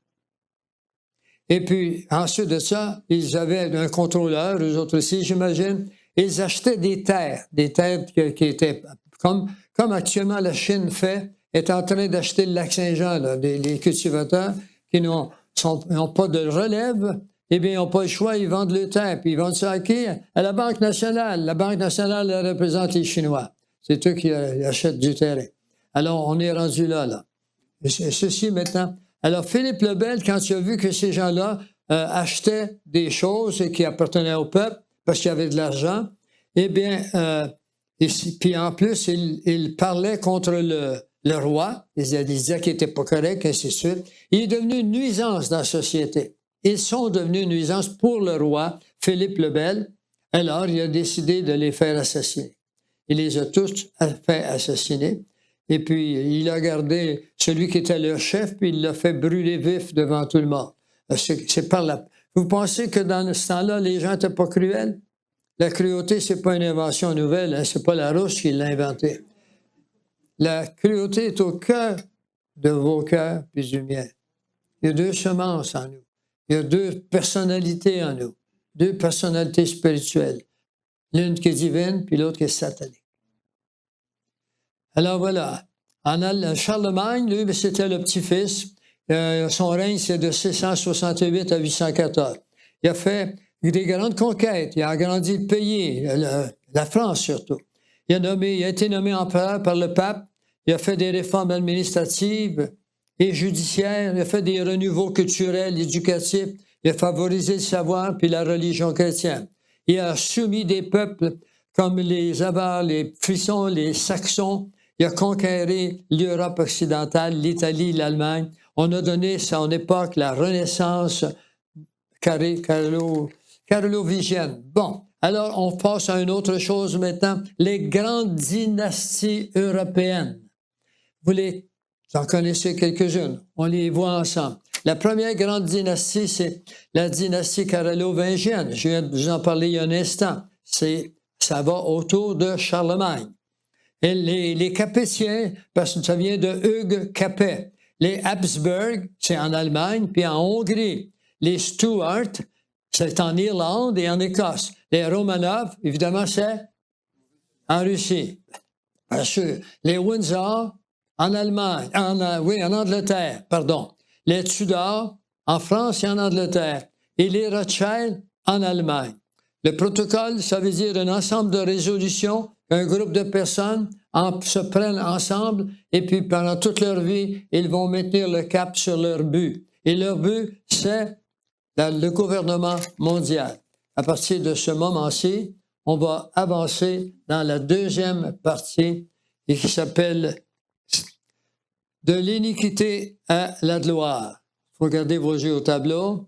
Et puis, ensuite de ça, ils avaient un contrôleur, eux autres aussi, j'imagine, ils achetaient des terres qui étaient, comme actuellement la Chine fait, est en train d'acheter le lac Saint-Jean, les cultivateurs qui n'ont pas de relève, eh bien, ils n'ont pas le choix, ils vendent le terre, puis ils vendent ça à qui? À la Banque nationale. La Banque nationale elle représente les Chinois. C'est eux qui achètent du terrain. Alors, on est rendu là. Et ceci maintenant. Alors, Philippe le Bel, quand il a vu que ces gens-là achetaient des choses qui appartenaient au peuple, parce qu'il y avait de l'argent, eh bien, puis en plus, il parlait contre le roi. Il disait qu'il n'était pas correct, ainsi de suite. Il est devenu une nuisance dans la société. Ils sont devenus une nuisance pour le roi, Philippe le Bel. Alors, il a décidé de les faire assassiner. Il les a tous fait assassiner. Et puis, il a gardé celui qui était leur chef, puis il l'a fait brûler vif devant tout le monde. C'est par là. Vous pensez que dans ce temps-là, les gens n'étaient pas cruels? La cruauté, ce n'est pas une invention nouvelle, hein? Ce n'est pas Larousse qui l'a inventée. La cruauté est au cœur de vos cœurs puis du mien. Il y a 2 semences en nous. Il y a 2 personnalités en nous, 2 personnalités spirituelles. L'une qui est divine, puis l'autre qui est satanique. Alors voilà. Charlemagne, lui, c'était le petit-fils. Son règne, c'est de 668 à 814. Il a fait des grandes conquêtes. Il a agrandi le pays, la France surtout. Il a été nommé empereur par le pape. Il a fait des réformes administratives et judiciaires. Il a fait des renouveaux culturels, éducatifs. Il a favorisé le savoir puis la religion chrétienne. Il a soumis des peuples comme les Avars, les Frissons, les Saxons. Il a conquéré l'Europe occidentale, l'Italie, l'Allemagne. On a donné à son époque la Renaissance carolingienne. Bon, alors on passe à une autre chose maintenant, les grandes dynasties européennes. Vous les Vous en connaissez quelques-unes. On les voit ensemble. La première grande dynastie, c'est la dynastie carolingienne. Je viens de vous en parler il y a un instant. Ça va autour de Charlemagne. Et les Capétiens, parce que ça vient de Hugues Capet. Les Habsburg, c'est en Allemagne, puis en Hongrie. Les Stuart, c'est en Irlande et en Écosse. Les Romanov, évidemment, c'est en Russie. Bien sûr. Les Windsor, en Allemagne, en Angleterre, pardon. Les Tudors, en France et en Angleterre. Et les Rothschild, en Allemagne. Le protocole, ça veut dire un ensemble de résolutions, un groupe de personnes se prennent ensemble et puis pendant toute leur vie, ils vont maintenir le cap sur leur but. Et leur but, c'est le gouvernement mondial. À partir de ce moment-ci, on va avancer dans la deuxième partie et qui s'appelle « De l'iniquité à la gloire ». Il faut garder vos yeux au tableau.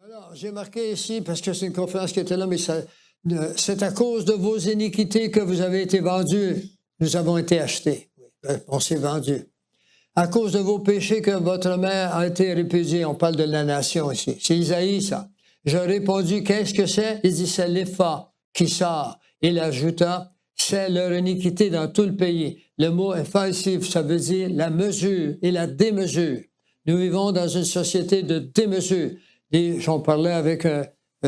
Alors, j'ai marqué ici, parce que c'est une conférence qui était là, mais c'est à cause de vos iniquités que vous avez été vendus. Nous avons été achetés. On s'est vendus. À cause de vos péchés que votre mère a été répudiée. On parle de la nation ici. C'est Isaïe, ça. J'ai répondu, qu'est-ce que c'est? Il dit, c'est l'épha qui sort. Il ajouta, c'est leur iniquité dans tout le pays. Le mot épha ici, ça veut dire la mesure et la démesure. Nous vivons dans une société de démesure. J'en parlais avec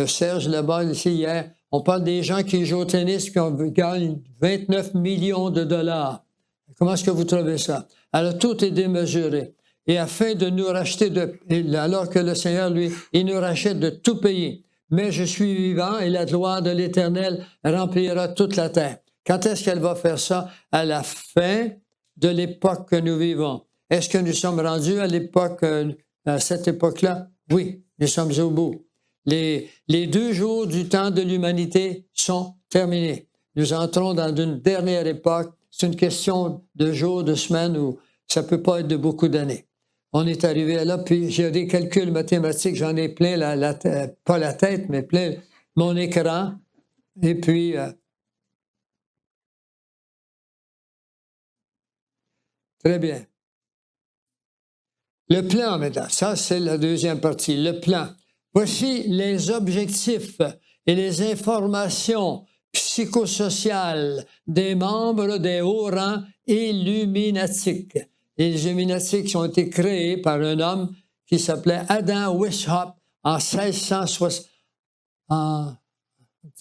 Serge là-bas ici hier. On parle des gens qui jouent au tennis qui gagnent 29 millions de dollars. Comment est-ce que vous trouvez ça? Alors, tout est démesuré. Et afin de nous racheter, alors que le Seigneur, lui, il nous rachète de tout pays. Mais je suis vivant et la gloire de l'Éternel remplira toute la terre. Quand est-ce qu'elle va faire ça? À la fin de l'époque que nous vivons. Est-ce que nous sommes rendus à cette époque-là? Oui, nous sommes au bout. Les 2 jours du temps de l'humanité sont terminés. Nous entrons dans une dernière époque. C'est une question de jours, de semaines, ou ça ne peut pas être de beaucoup d'années. On est arrivé là, puis j'ai des calculs mathématiques, j'en ai plein, pas la tête, mais plein mon écran. Et puis, très bien. Le plan, maintenant, ça c'est la deuxième partie, le plan. Voici les objectifs et les informations psychosociales des membres des hauts rangs illuminatiques. Les illuminatiques ont été créés par un homme qui s'appelait Adam Weishaupt en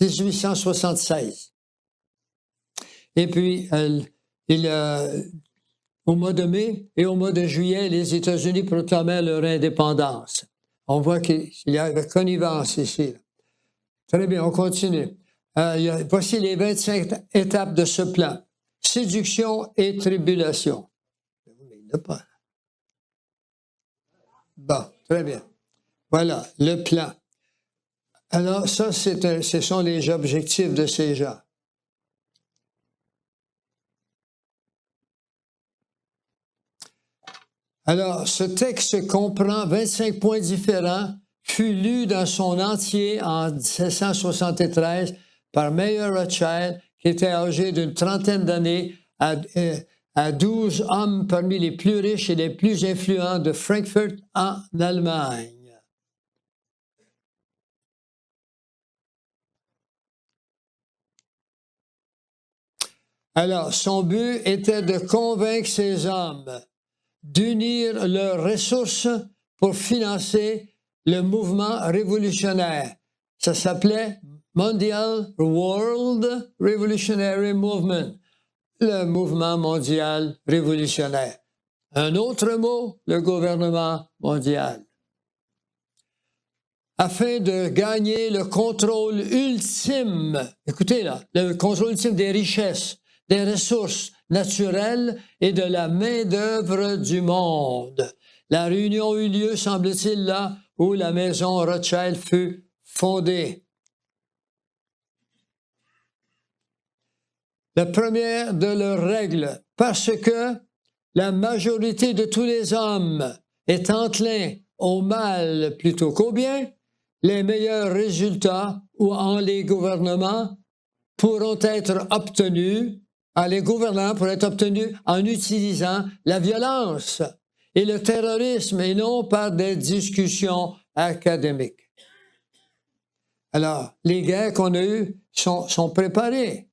1876. Et puis, au mois de mai et au mois de juillet, les États-Unis proclamaient leur indépendance. On voit qu'il y a une connivence ici. Très bien, on continue. Voici les 25 étapes de ce plan. Séduction et tribulation. Il n'a pas. Bon, très bien. Voilà, le plan. Alors, ça, ce sont les objectifs de ces gens. Alors, ce texte comprend 25 points différents, fut lu dans son entier en 1773 par Mayer Rothschild, qui était âgé d'une trentaine d'années, à 12 hommes parmi les plus riches et les plus influents de Francfort en Allemagne. Alors, son but était de convaincre ces hommes d'unir leurs ressources pour financer le mouvement révolutionnaire. Ça s'appelait Mondial World Revolutionary Movement, le mouvement mondial révolutionnaire. Un autre mot, le gouvernement mondial. Afin de gagner le contrôle ultime, écoutez là, le contrôle ultime des richesses, des ressources naturelles et de la main-d'œuvre du monde. La réunion eut lieu, semble-t-il, là où la maison Rothschild fut fondée. La première de leurs règles, parce que la majorité de tous les hommes est enclin au mal plutôt qu'au bien, les meilleurs résultats ou en les gouvernements pourront être obtenus les gouvernants pourraient être obtenus en utilisant la violence et le terrorisme et non par des discussions académiques. Alors, les guerres qu'on a eues sont préparées.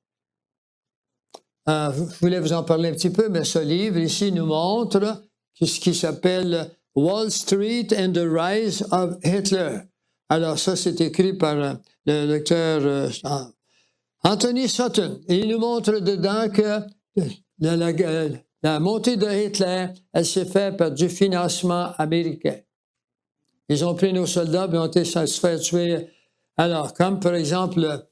Je voulais vous en parler un petit peu, mais ce livre ici nous montre ce qui s'appelle Wall Street and the Rise of Hitler. Alors ça, c'est écrit par le docteur Anthony Sutton. Et il nous montre dedans que la montée de Hitler, elle s'est faite par du financement américain. Ils ont pris nos soldats et ont été se faire tuer. Alors, comme par exemple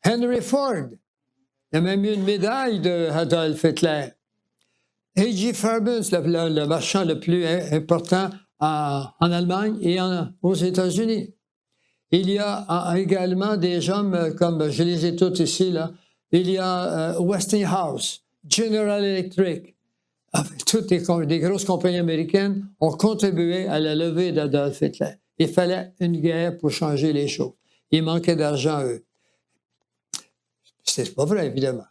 Henry Ford, il a même eu une médaille d'Adolf Hitler. A.G. Fairbanks, le marchand le plus important en Allemagne et aux États-Unis. Il y a également des hommes, comme je les ai tous ici, là. Il y a Westinghouse, General Electric. Toutes des grosses compagnies américaines ont contribué à la levée d'Adolf Hitler. Il fallait une guerre pour changer les choses. Il manquait d'argent, eux. C'est pas vrai, évidemment.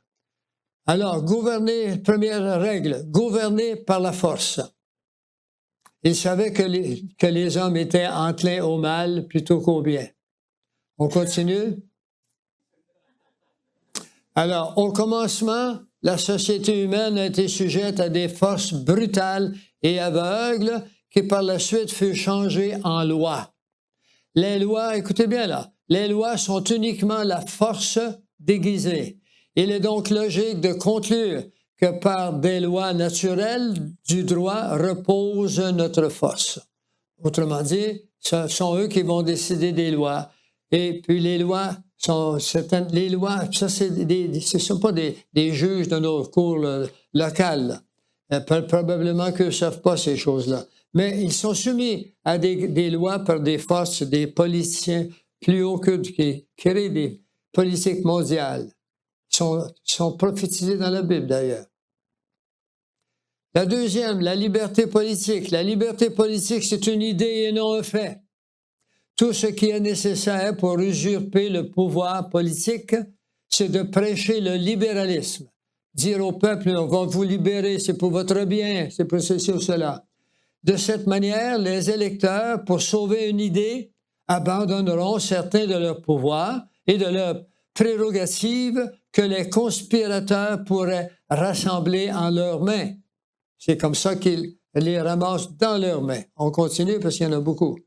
Alors, gouverner, première règle, gouverner par la force. Ils savaient que les hommes étaient enclins au mal plutôt qu'au bien. On continue? Alors, au commencement, la société humaine a été sujette à des forces brutales et aveugles qui par la suite furent changées en lois. Les lois, écoutez bien là, les lois sont uniquement la force déguisée. Il est donc logique de conclure que par des lois naturelles du droit repose notre force. Autrement dit, ce sont eux qui vont décider des lois. Et puis les lois sont certaines. Les lois, ça, ce ne sont pas des juges de nos cours locales. Probablement qu'eux ne savent pas ces choses-là. Mais ils sont soumis à des lois par des forces, des politiciens plus hauts que qui créent des politiques mondiales. Sont prophétisés dans la Bible, d'ailleurs. La deuxième, la liberté politique. La liberté politique, c'est une idée et non un fait. Tout ce qui est nécessaire pour usurper le pouvoir politique, c'est de prêcher le libéralisme. Dire au peuple, on va vous libérer, c'est pour votre bien, c'est pour ceci ou cela. De cette manière, les électeurs, pour sauver une idée, abandonneront certains de leurs pouvoirs et de leurs prérogatives que les conspirateurs pourraient rassembler en leurs mains. C'est comme ça qu'ils les ramassent dans leurs mains. On continue parce qu'il y en a beaucoup.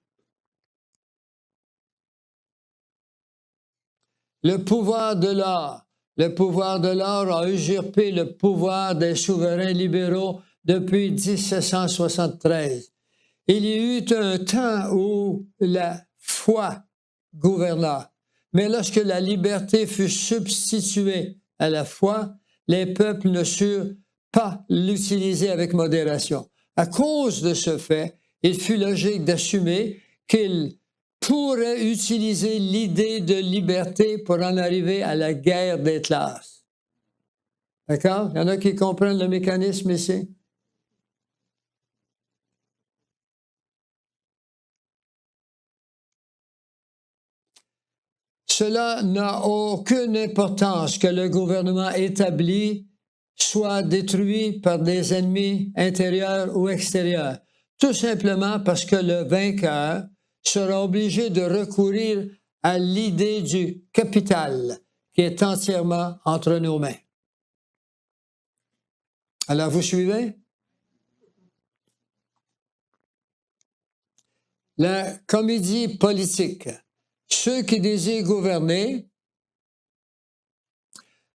Le pouvoir de l'or. Le pouvoir de l'or a usurpé le pouvoir des souverains libéraux depuis 1773. Il y eut un temps où la foi gouverna. Mais lorsque la liberté fut substituée à la foi, les peuples ne surent pas l'utiliser avec modération. À cause de ce fait, il fut logique d'assumer qu'ils pourraient utiliser l'idée de liberté pour en arriver à la guerre des classes. D'accord? Il y en a qui comprennent le mécanisme ici? Cela n'a aucune importance que le gouvernement établi soit détruit par des ennemis intérieurs ou extérieurs, tout simplement parce que le vainqueur sera obligé de recourir à l'idée du capital qui est entièrement entre nos mains. Alors, vous suivez? La comédie politique. Ceux qui désirent gouverner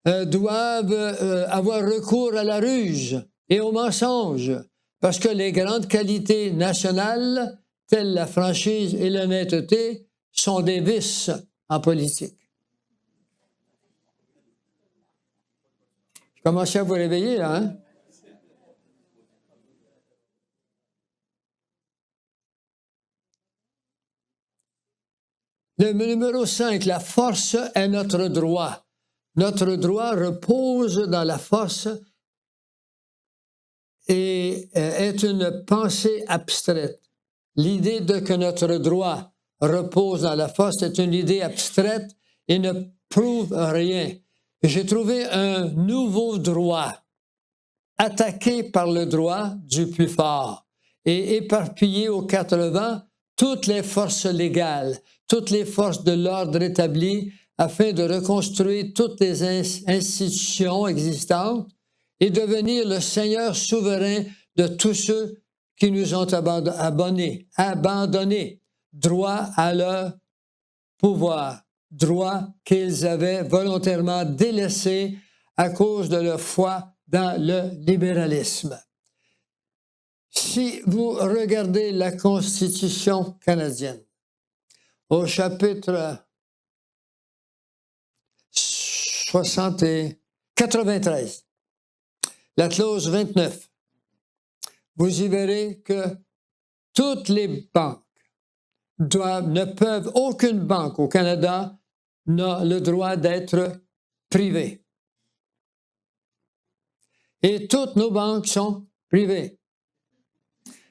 doivent avoir recours à la ruse et au mensonge, parce que les grandes qualités nationales, telles la franchise et l'honnêteté, sont des vices en politique. Je commence à vous réveiller, là, hein? Le numéro 5, la force est notre droit. Notre droit repose dans la force et est une pensée abstraite. L'idée que notre droit repose dans la force est une idée abstraite et ne prouve rien. j'ai trouvé un nouveau droit, attaqué par le droit du plus fort et éparpillé aux 80 toutes les forces légales, toutes les forces de l'ordre établies afin de reconstruire toutes les institutions existantes et devenir le Seigneur souverain de tous ceux qui nous ont abandonnés, droit à leur pouvoir, droit qu'ils avaient volontairement délaissé à cause de leur foi dans le libéralisme. Si vous regardez la Constitution canadienne, au chapitre 93, la clause 29, vous y verrez que toutes les banques aucune banque au Canada n'a le droit d'être privée. Et toutes nos banques sont privées.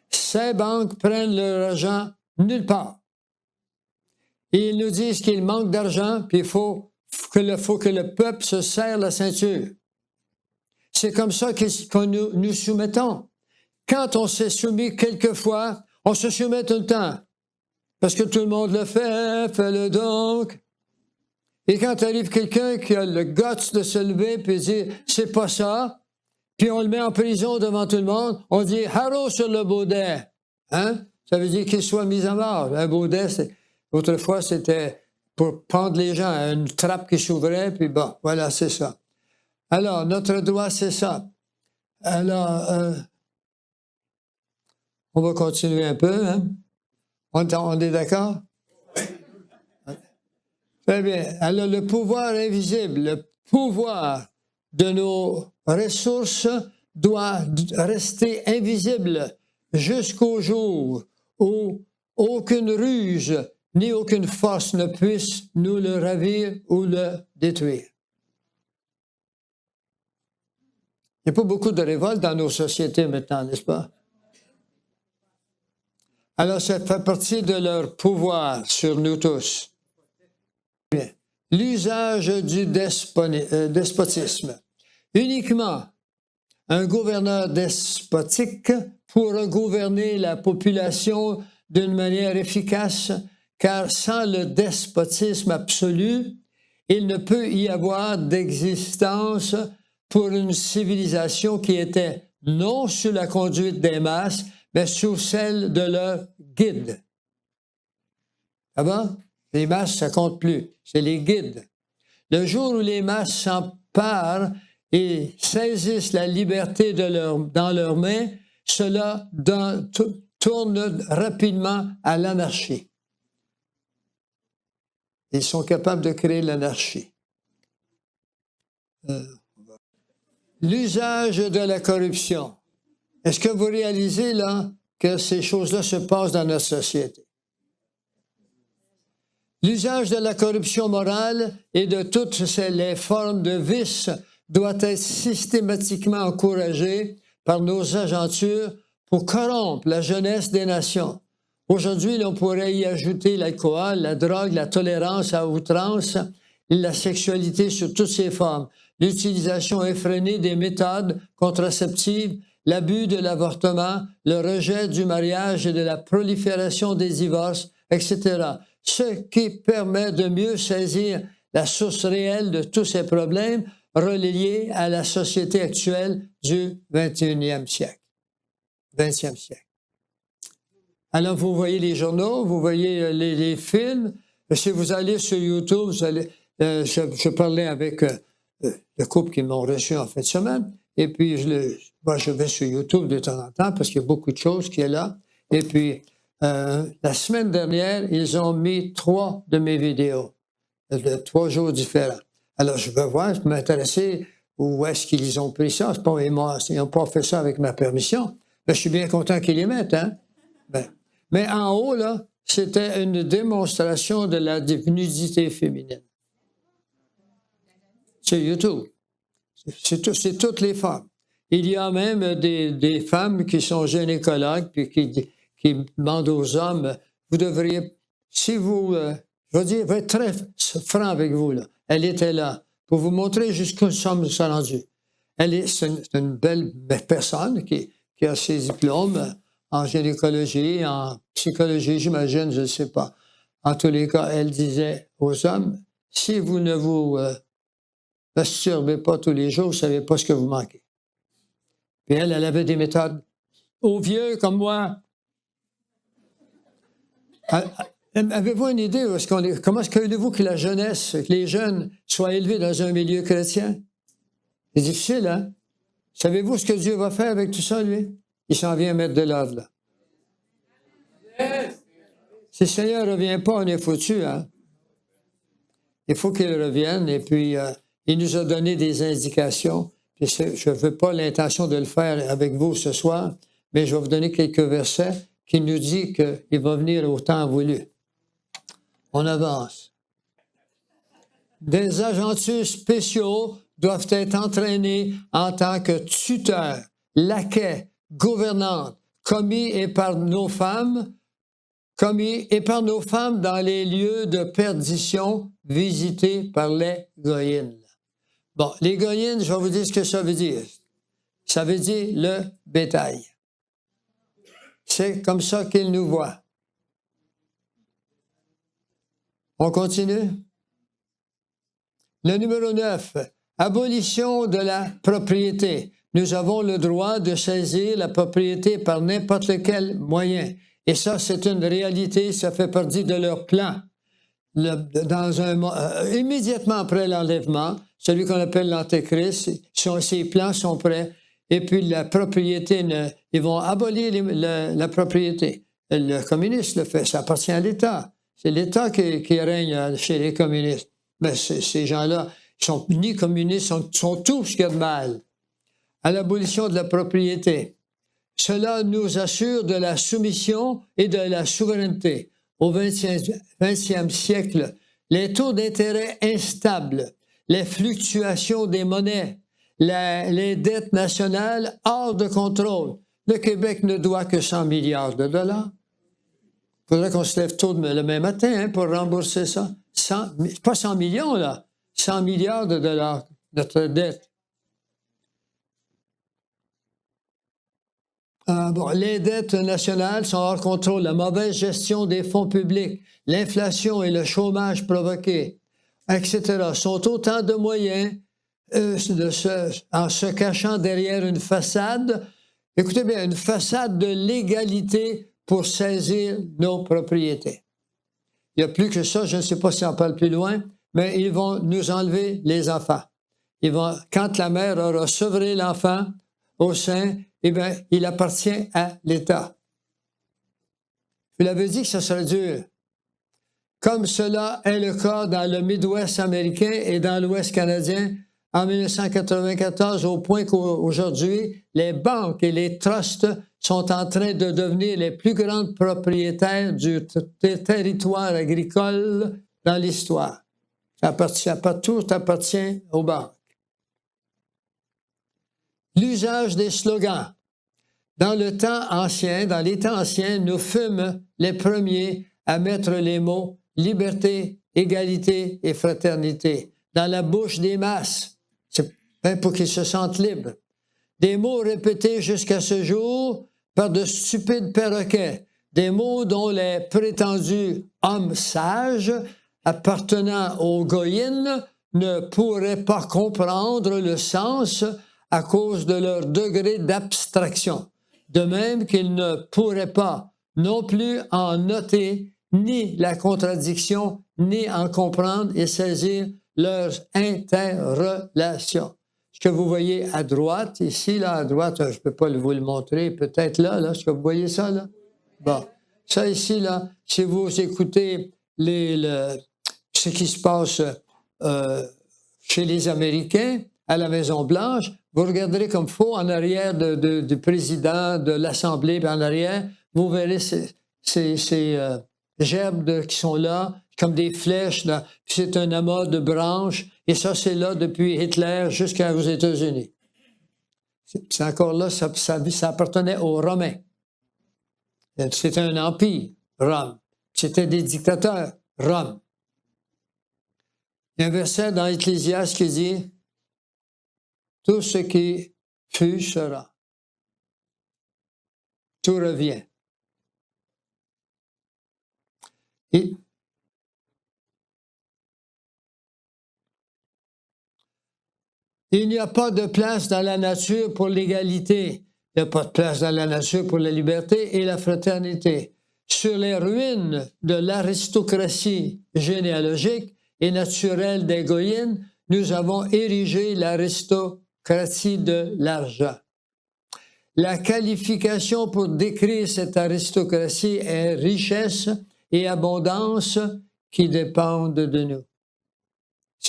Ces banques prennent leur argent nulle part. Et ils nous disent qu'il manque d'argent, puis il faut que le peuple se serre la ceinture. C'est comme ça que nous soumettons. Quand on s'est soumis quelquefois, on se soumet tout le temps. Parce que tout le monde le fait, fais-le donc. Et quand arrive quelqu'un qui a le guts de se lever puis dit « c'est pas ça », puis on le met en prison devant tout le monde, on dit « haro sur le baudet ». Hein? Ça veut dire qu'il soit mis à mort. Un baudet, autrefois, c'était pour prendre les gens à une trappe qui s'ouvrait, puis bon, voilà, c'est ça. Alors, notre droit, c'est ça. Alors, on va continuer un peu, hein? On est d'accord? Très bien. Alors, le pouvoir invisible, le pouvoir de nos ressources doit rester invisible jusqu'au jour où aucune ruse ni aucune force ne puisse nous le ravir ou le détruire. Il n'y a pas beaucoup de révoltes dans nos sociétés maintenant, n'est-ce pas? Alors, ça fait partie de leur pouvoir sur nous tous. L'usage du despotisme. Uniquement un gouverneur despotique pourra gouverner la population d'une manière efficace, car sans le despotisme absolu, il ne peut y avoir d'existence pour une civilisation qui était non sous la conduite des masses, mais sous celle de leur guide. Ah bon? Les masses, ça compte plus. C'est les guides. Le jour où les masses s'emparent et saisissent la liberté dans leurs mains, cela tourne rapidement à l'anarchie. Ils sont capables de créer l'anarchie. L'usage de la corruption. Est-ce que vous réalisez là que ces choses-là se passent dans notre société? L'usage de la corruption morale et de toutes les formes de vice doit être systématiquement encouragé par nos agentures pour corrompre la jeunesse des nations. Aujourd'hui, on pourrait y ajouter l'alcool, la drogue, la tolérance à outrance, la sexualité sous toutes ses formes, l'utilisation effrénée des méthodes contraceptives, l'abus de l'avortement, le rejet du mariage et de la prolifération des divorces, etc. Ce qui permet de mieux saisir la source réelle de tous ces problèmes reliés à la société actuelle du 20e siècle. Alors, vous voyez les journaux, vous voyez les films. Si vous allez sur YouTube, vous allez, je parlais avec le couple qui m'ont reçu en fin de semaine, et puis je vais sur YouTube de temps en temps parce qu'il y a beaucoup de choses qui est là. Et puis, la semaine dernière, ils ont mis 3 de mes vidéos, de 3 jours différents. Alors, je veux voir, je m'intéressais où est-ce qu'ils ont pris ça. Ils n'ont pas fait ça avec ma permission. Mais je suis bien content qu'ils les mettent, hein? Mais en haut, là, c'était une démonstration de la nudité féminine. C'est YouTube. C'est toutes les femmes. Il y a même des femmes qui sont gynécologues puis qui demandent aux hommes, vous devriez, si vous, je veux dire, je vais être très franc avec vous, là. Elle était là pour vous montrer jusqu'où nous sommes rendus. C'est une belle personne qui a ses diplômes en gynécologie, en psychologie, j'imagine, je ne sais pas. En tous les cas, elle disait aux hommes, si vous ne vous masturbez pas tous les jours, vous ne savez pas ce que vous manquez. Puis elle avait des méthodes aux vieux comme moi. Avez-vous une idée comment est-ce que voulez-vous que la jeunesse, que les jeunes soient élevés dans un milieu chrétien? C'est difficile, hein? Savez-vous ce que Dieu va faire avec tout ça, lui? Il s'en vient mettre de l'ordre, là. Si le Seigneur ne revient pas, on est foutu, hein? Il faut qu'il revienne, et puis il nous a donné des indications. Puis je ne veux pas l'intention de le faire avec vous ce soir, mais je vais vous donner quelques versets qui nous disent qu'il va venir au temps voulu. On avance. Des agents spéciaux doivent être entraînés en tant que tuteurs, laquais, gouvernantes, commis et par nos femmes dans les lieux de perdition visités par les goïnes. Bon, les goïnes, je vais vous dire ce que ça veut dire. Ça veut dire le bétail. C'est comme ça qu'ils nous voient. On continue? Le numéro 9, abolition de la propriété. Nous avons le droit de saisir la propriété par n'importe quel moyen. Et ça, c'est une réalité, ça fait partie de leur plan. Immédiatement après l'enlèvement, celui qu'on appelle l'Antéchrist, ses plans sont prêts. Et puis la propriété, ils vont abolir la propriété. Le communiste le fait, ça appartient à l'État. C'est l'État qui règne chez les communistes. Mais ces gens-là, ils sont ni communistes, sont tout ce qu'il y a de mal. À l'abolition de la propriété. Cela nous assure de la soumission et de la souveraineté. Au 20e siècle, les taux d'intérêt instables, les fluctuations des monnaies, les dettes nationales hors de contrôle. Le Québec ne doit que 100 milliards de dollars. Il faudrait qu'on se lève tôt le même matin pour rembourser ça. Pas 100 millions, là. 100 milliards de dollars, notre dette. Les dettes nationales sont hors contrôle. La mauvaise gestion des fonds publics, l'inflation et le chômage provoqué, etc., sont autant de moyens en se cachant derrière une façade, écoutez bien, une façade de légalité pour saisir nos propriétés. Il n'y a plus que ça, je ne sais pas si on parle plus loin, mais ils vont nous enlever les enfants. Quand la mère aura sevré l'enfant au sein, eh bien, il appartient à l'État. Je l'avais dit que ça serait dur. Comme cela est le cas dans le Midwest américain et dans l'Ouest canadien en 1994, au point qu'aujourd'hui, les banques et les trusts sont en train de devenir les plus grandes propriétaires du territoire agricole dans l'histoire. Tout appartient aux banques. L'usage des slogans. Dans les temps anciens, nous fûmes les premiers à mettre les mots liberté, égalité et fraternité dans la bouche des masses, pour qu'ils se sentent libres. Des mots répétés jusqu'à ce jour par de stupides perroquets, des mots dont les prétendus hommes sages appartenant aux goïnes ne pourraient pas comprendre le sens à cause de leur degré d'abstraction, de même qu'ils ne pourraient pas non plus en noter ni la contradiction, ni en comprendre et saisir leurs interrelations. Ce que vous voyez à droite, ici, là, à droite, je ne peux pas vous le montrer, peut-être là, est-ce que vous voyez ça, là? Bon, ça ici, là, si vous écoutez ce qui se passe chez les Américains, à la Maison-Blanche, vous regarderez comme faux en arrière du président de l'Assemblée, puis en arrière, vous verrez ces gerbes qui sont là, comme des flèches, là, puis c'est un amas de branches, et ça, c'est là depuis Hitler jusqu'aux États-Unis. C'est encore là, ça appartenait aux Romains. C'était un empire, Rome. C'était des dictateurs, Rome. Il y a un verset dans Ecclésiaste qui dit « Tout ce qui fut sera. » Tout revient. Et il n'y a pas de place dans la nature pour l'égalité. Il n'y a pas de place dans la nature pour la liberté et la fraternité. Sur les ruines de l'aristocratie généalogique et naturelle des Goyines, nous avons érigé l'aristocratie de l'argent. La qualification pour décrire cette aristocratie est richesse et abondance qui dépendent de nous.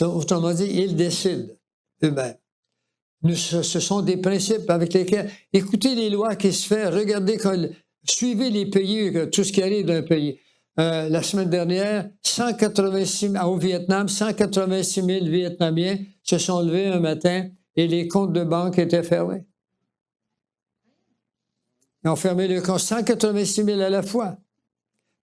Autrement dit, ils décident eux-mêmes. Ce sont des principes avec lesquels, écoutez les lois qui se font, regardez, suivez les pays, tout ce qui arrive d'un pays. La semaine dernière, au Vietnam, 186 000 Vietnamiens se sont levés un matin et les comptes de banque étaient fermés. Ils ont fermé le compte, 186 000 à la fois.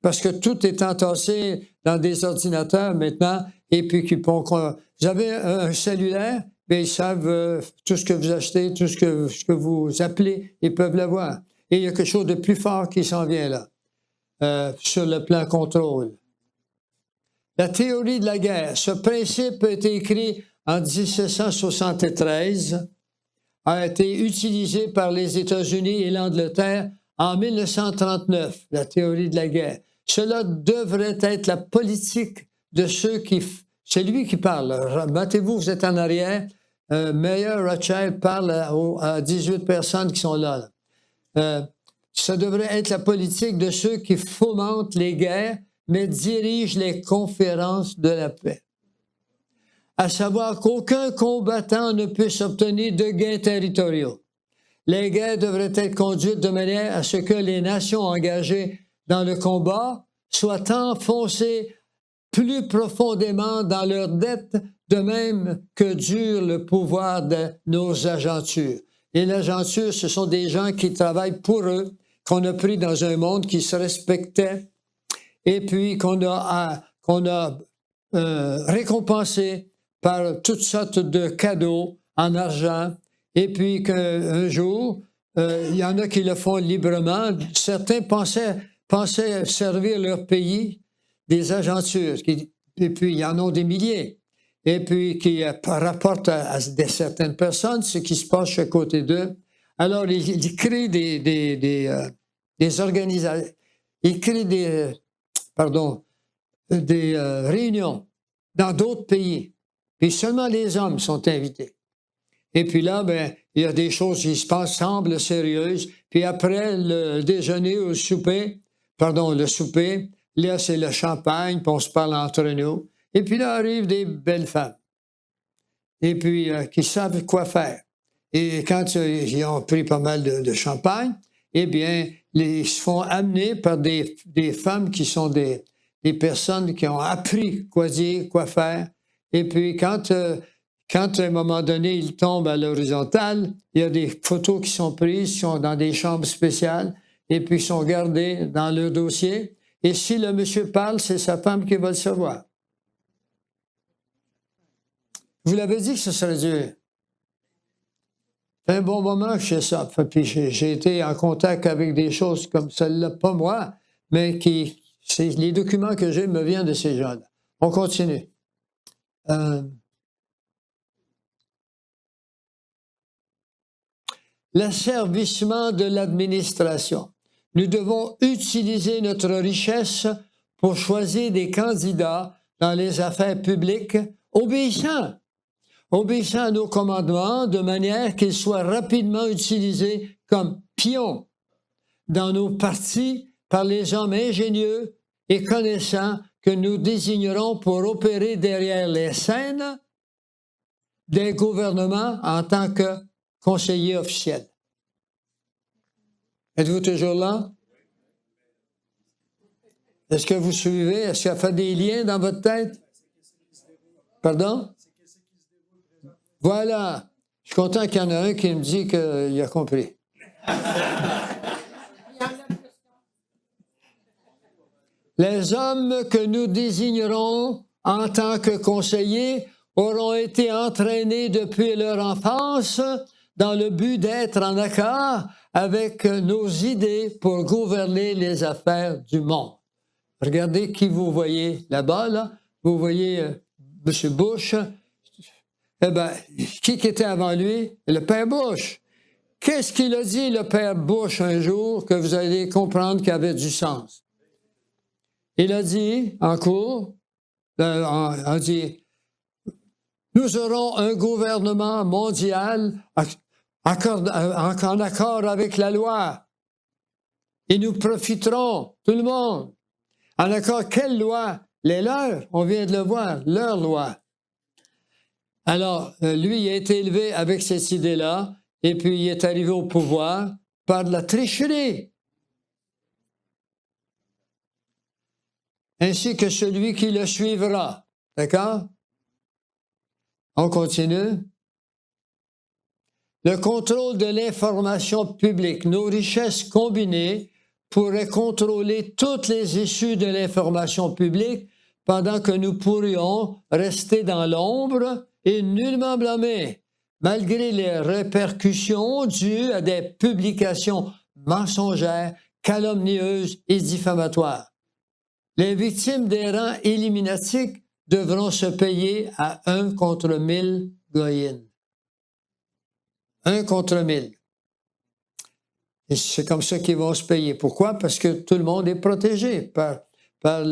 Parce que tout est entassé dans des ordinateurs maintenant, et puis vous avez un cellulaire, mais ils savent tout ce que vous achetez, tout ce que vous appelez, ils peuvent l'avoir. Et il y a quelque chose de plus fort qui s'en vient là, sur le plan contrôle. La théorie de la guerre. Ce principe a été écrit en 1773, a été utilisé par les États-Unis et l'Angleterre en 1939, la théorie de la guerre. Cela devrait être la politique de ceux qui... C'est lui qui parle. Battez-vous, vous êtes en arrière. Meyer Rothschild parle à 18 personnes qui sont là. Ça devrait être la politique de ceux qui fomentent les guerres, mais dirigent les conférences de la paix. À savoir qu'aucun combattant ne puisse obtenir de gains territoriaux. Les guerres devraient être conduites de manière à ce que les nations engagées dans le combat soient enfoncées plus profondément dans leurs dettes, de même que dure le pouvoir de nos agentures. Et l'agenture, ce sont des gens qui travaillent pour eux, qu'on a pris dans un monde qui se respectait, et puis qu'on a récompensé par toutes sortes de cadeaux en argent, et puis qu'un jour, il y en a qui le font librement. Certains pensaient servir leur pays, des agentures, et puis il y en a des milliers, et puis qui rapportent à certaines personnes ce qui se passe à côté d'eux. Alors, ils créent des organisations, ils créent des réunions dans d'autres pays. Et seulement les hommes sont invités. Et puis là, il y a des choses qui se passent, semblent sérieuses. Puis après le déjeuner ou le souper, là, c'est le champagne, puis on se parle entre nous. Et puis là arrivent des belles femmes. Et puis, qui savent quoi faire. Et quand ils ont pris pas mal de champagne, eh bien, ils se font amener par des femmes qui sont des personnes qui ont appris quoi dire, quoi faire. Et puis, quand à un moment donné, ils tombent à l'horizontale, il y a des photos qui sont prises, qui sont dans des chambres spéciales, et puis sont gardées dans leur dossier. Et si le monsieur parle, c'est sa femme qui va le savoir. Vous l'avez dit que ce serait dur. Ça fait un bon moment que je fais ça. Puis j'ai été en contact avec des choses comme celle-là, pas moi, mais les documents que j'ai me viennent de ces gens-là. On continue. L'asservissement de l'administration. Nous devons utiliser notre richesse pour choisir des candidats dans les affaires publiques obéissant à nos commandements de manière qu'ils soient rapidement utilisés comme pions dans nos partis par les hommes ingénieux et connaissants que nous désignerons pour opérer derrière les scènes des gouvernements en tant que conseillers officiels. Êtes-vous toujours là? Est-ce que vous suivez? Est-ce qu'il y a fait des liens dans votre tête? Pardon? Voilà. Je suis content qu'il y en a un qui me dit qu'il a compris. Les hommes que nous désignerons en tant que conseillers, auront été entraînés depuis leur enfance dans le but d'être en accord avec nos idées pour gouverner les affaires du monde. Regardez qui vous voyez là-bas, là. Vous voyez M. Bush. Eh bien, qui était avant lui? Le père Bush. Qu'est-ce qu'il a dit, le père Bush, un jour, que vous allez comprendre qu'il avait du sens? Il a dit, en cours, on dit, nous aurons un gouvernement mondial en accord avec la loi. Et nous profiterons, tout le monde. En accord, quelle loi? Les leurs, on vient de le voir, leur loi. Alors, lui, il a été élevé avec cette idée-là, et puis il est arrivé au pouvoir par de la tricherie. Ainsi que celui qui le suivra. D'accord? On continue. Le contrôle de l'information publique, nos richesses combinées pourraient contrôler toutes les issues de l'information publique pendant que nous pourrions rester dans l'ombre et nullement blâmés, malgré les répercussions dues à des publications mensongères, calomnieuses et diffamatoires. Les victimes des rangs éliminatiques devront se payer à 1 contre 1000 goïnes. 1 contre 1000. Et c'est comme ça qu'ils vont se payer. Pourquoi? Parce que tout le monde est protégé par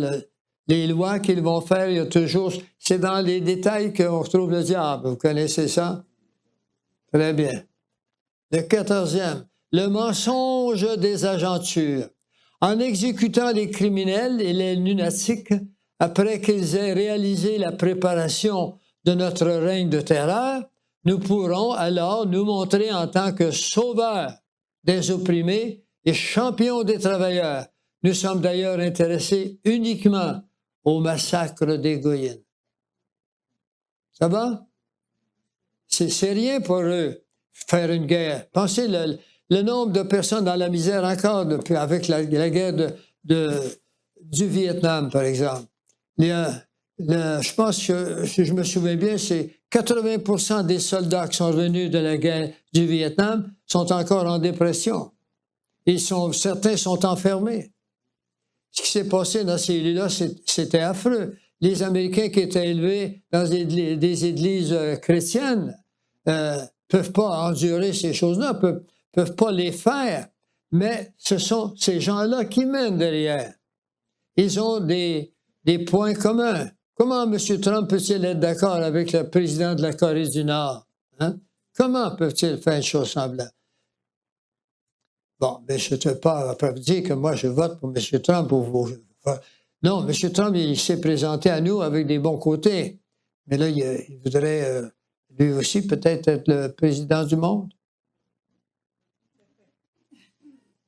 les lois qu'ils vont faire. Il y a toujours... C'est dans les détails qu'on retrouve le diable. Vous connaissez ça? Très bien. Le 14e, le mensonge des agentures. En exécutant les criminels et les lunatiques, après qu'ils aient réalisé la préparation de notre règne de terreur, nous pourrons alors nous montrer en tant que sauveurs des opprimés et champions des travailleurs. Nous sommes d'ailleurs intéressés uniquement au massacre des goïnes. Ça va? C'est rien pour eux, faire une guerre. Pensez le nombre de personnes dans la misère encore avec la guerre du Vietnam, par exemple. Je pense que, si je me souviens bien, c'est 80% des soldats qui sont revenus de la guerre du Vietnam sont encore en dépression. Certains sont enfermés. Ce qui s'est passé dans ces lieux-là, c'était affreux. Les Américains qui étaient élevés dans des églises chrétiennes ne peuvent pas endurer ces choses-là, ne peuvent pas les faire. Mais ce sont ces gens-là qui mènent derrière. Ils ont des points communs. Comment M. Trump peut-il être d'accord avec le président de la Corée du Nord? Hein? Comment peuvent-ils faire une chose semblable? Bon, mais je ne veux pas après dire que moi, je vote pour M. Trump. Non, M. Trump, il s'est présenté à nous avec des bons côtés. Mais là, il voudrait, lui aussi, peut-être être le président du monde.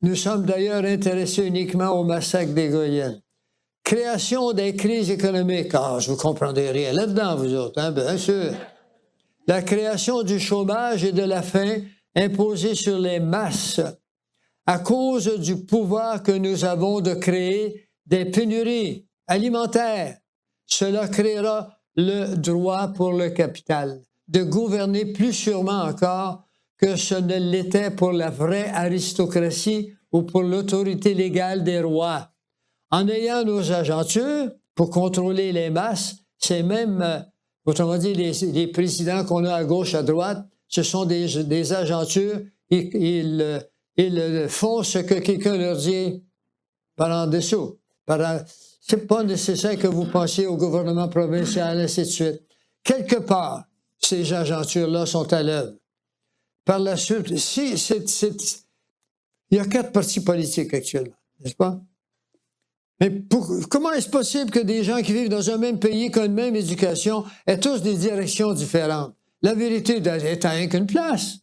Nous sommes d'ailleurs intéressés uniquement au massacre des goïennes. Création des crises économiques. Ah, je ne vous comprendrez rien là-dedans, vous autres, hein, bien sûr. La création du chômage et de la faim imposée sur les masses à cause du pouvoir que nous avons de créer des pénuries alimentaires. Cela créera le droit pour le capital de gouverner plus sûrement encore que ce ne l'était pour la vraie aristocratie ou pour l'autorité légale des rois. En ayant nos agentures pour contrôler les masses, c'est même, autrement dit, les présidents qu'on a à gauche, à droite, ce sont des agentures, ils font ce que quelqu'un leur dit par en dessous. C'est pas nécessaire que vous pensiez au gouvernement provincial, ainsi de suite. Quelque part, ces agentures-là sont à l'œuvre. Par la suite, il y a 4 partis politiques actuellement, n'est-ce pas? Mais comment est-ce possible que des gens qui vivent dans un même pays, qui ont une même éducation, aient tous des directions différentes? La vérité est à rien qu'une place.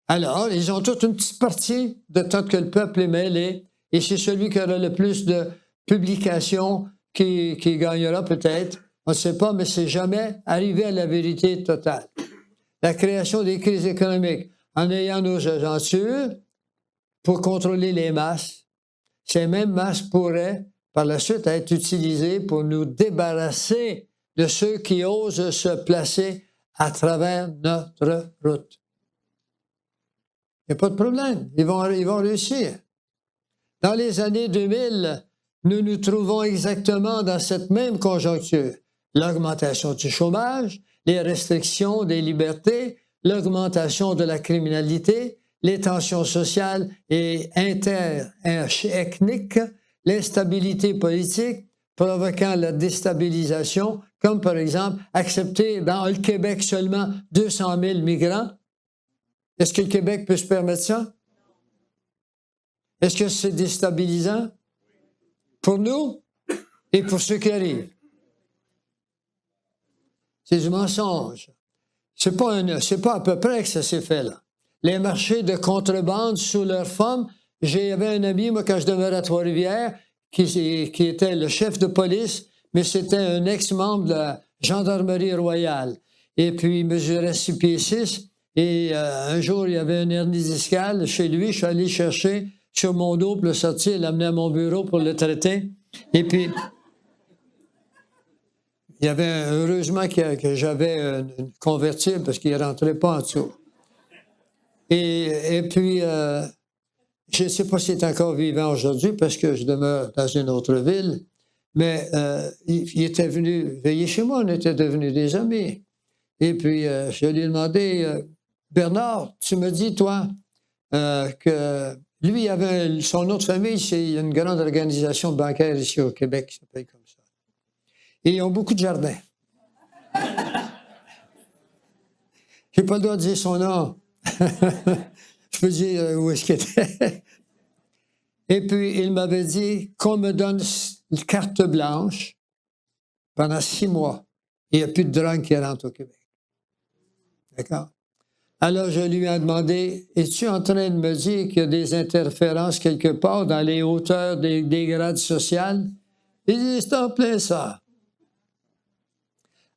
Alors, ils ont toute une petite partie de tant que le peuple est mêlé, et c'est celui qui aura le plus de publications qui gagnera peut-être. On ne sait pas, mais c'est jamais arrivé à la vérité totale. La création des crises économiques, en ayant nos agentures pour contrôler les masses, ces mêmes masses pourraient, par la suite à être utilisé pour nous débarrasser de ceux qui osent se placer à travers notre route. Il n'y a pas de problème, ils vont réussir. Dans les années 2000, nous nous trouvons exactement dans cette même conjoncture. L'augmentation du chômage, les restrictions des libertés, l'augmentation de la criminalité, les tensions sociales et interethniques, l'instabilité politique provoquant la déstabilisation, comme par exemple accepter dans le Québec seulement 200 000 migrants. Est-ce que le Québec peut se permettre ça? Est-ce que c'est déstabilisant pour nous et pour ceux qui arrivent? C'est du mensonge. C'est pas à peu près que ça s'est fait là. Les marchés de contrebande sous leur forme. J'avais un ami, moi, quand je demeurais à Trois-Rivières, qui était le chef de police, mais c'était un ex-membre de la Gendarmerie royale. Et puis, il mesurait 6 pieds 6. Et un jour, il y avait une hernie discale chez lui. Je suis allé chercher sur mon dos pour le sortir et l'amener à mon bureau pour le traiter. Et puis, il y avait heureusement que j'avais une convertible parce qu'il ne rentrait pas en dessous. Et puis, je ne sais pas s'il est encore vivant aujourd'hui parce que je demeure dans une autre ville, mais il était venu veiller chez moi, on était devenus des amis. Et puis, je lui ai demandé, Bernard, tu me dis, toi, que lui, il avait son nom de famille, c'est une grande organisation bancaire ici au Québec qui s'appelle comme ça. Et ils ont beaucoup de jardins. Je n'ai pas le droit de dire son nom. Je peux dire où est-ce qu'il était. Et puis, il m'avait dit qu'on me donne une carte blanche pendant 6 mois. Il n'y a plus de drogue qui rentre au Québec. D'accord? Alors, je lui ai demandé, es-tu en train de me dire qu'il y a des interférences quelque part dans les hauteurs des grades sociales? Il dit, c'est en plein ça.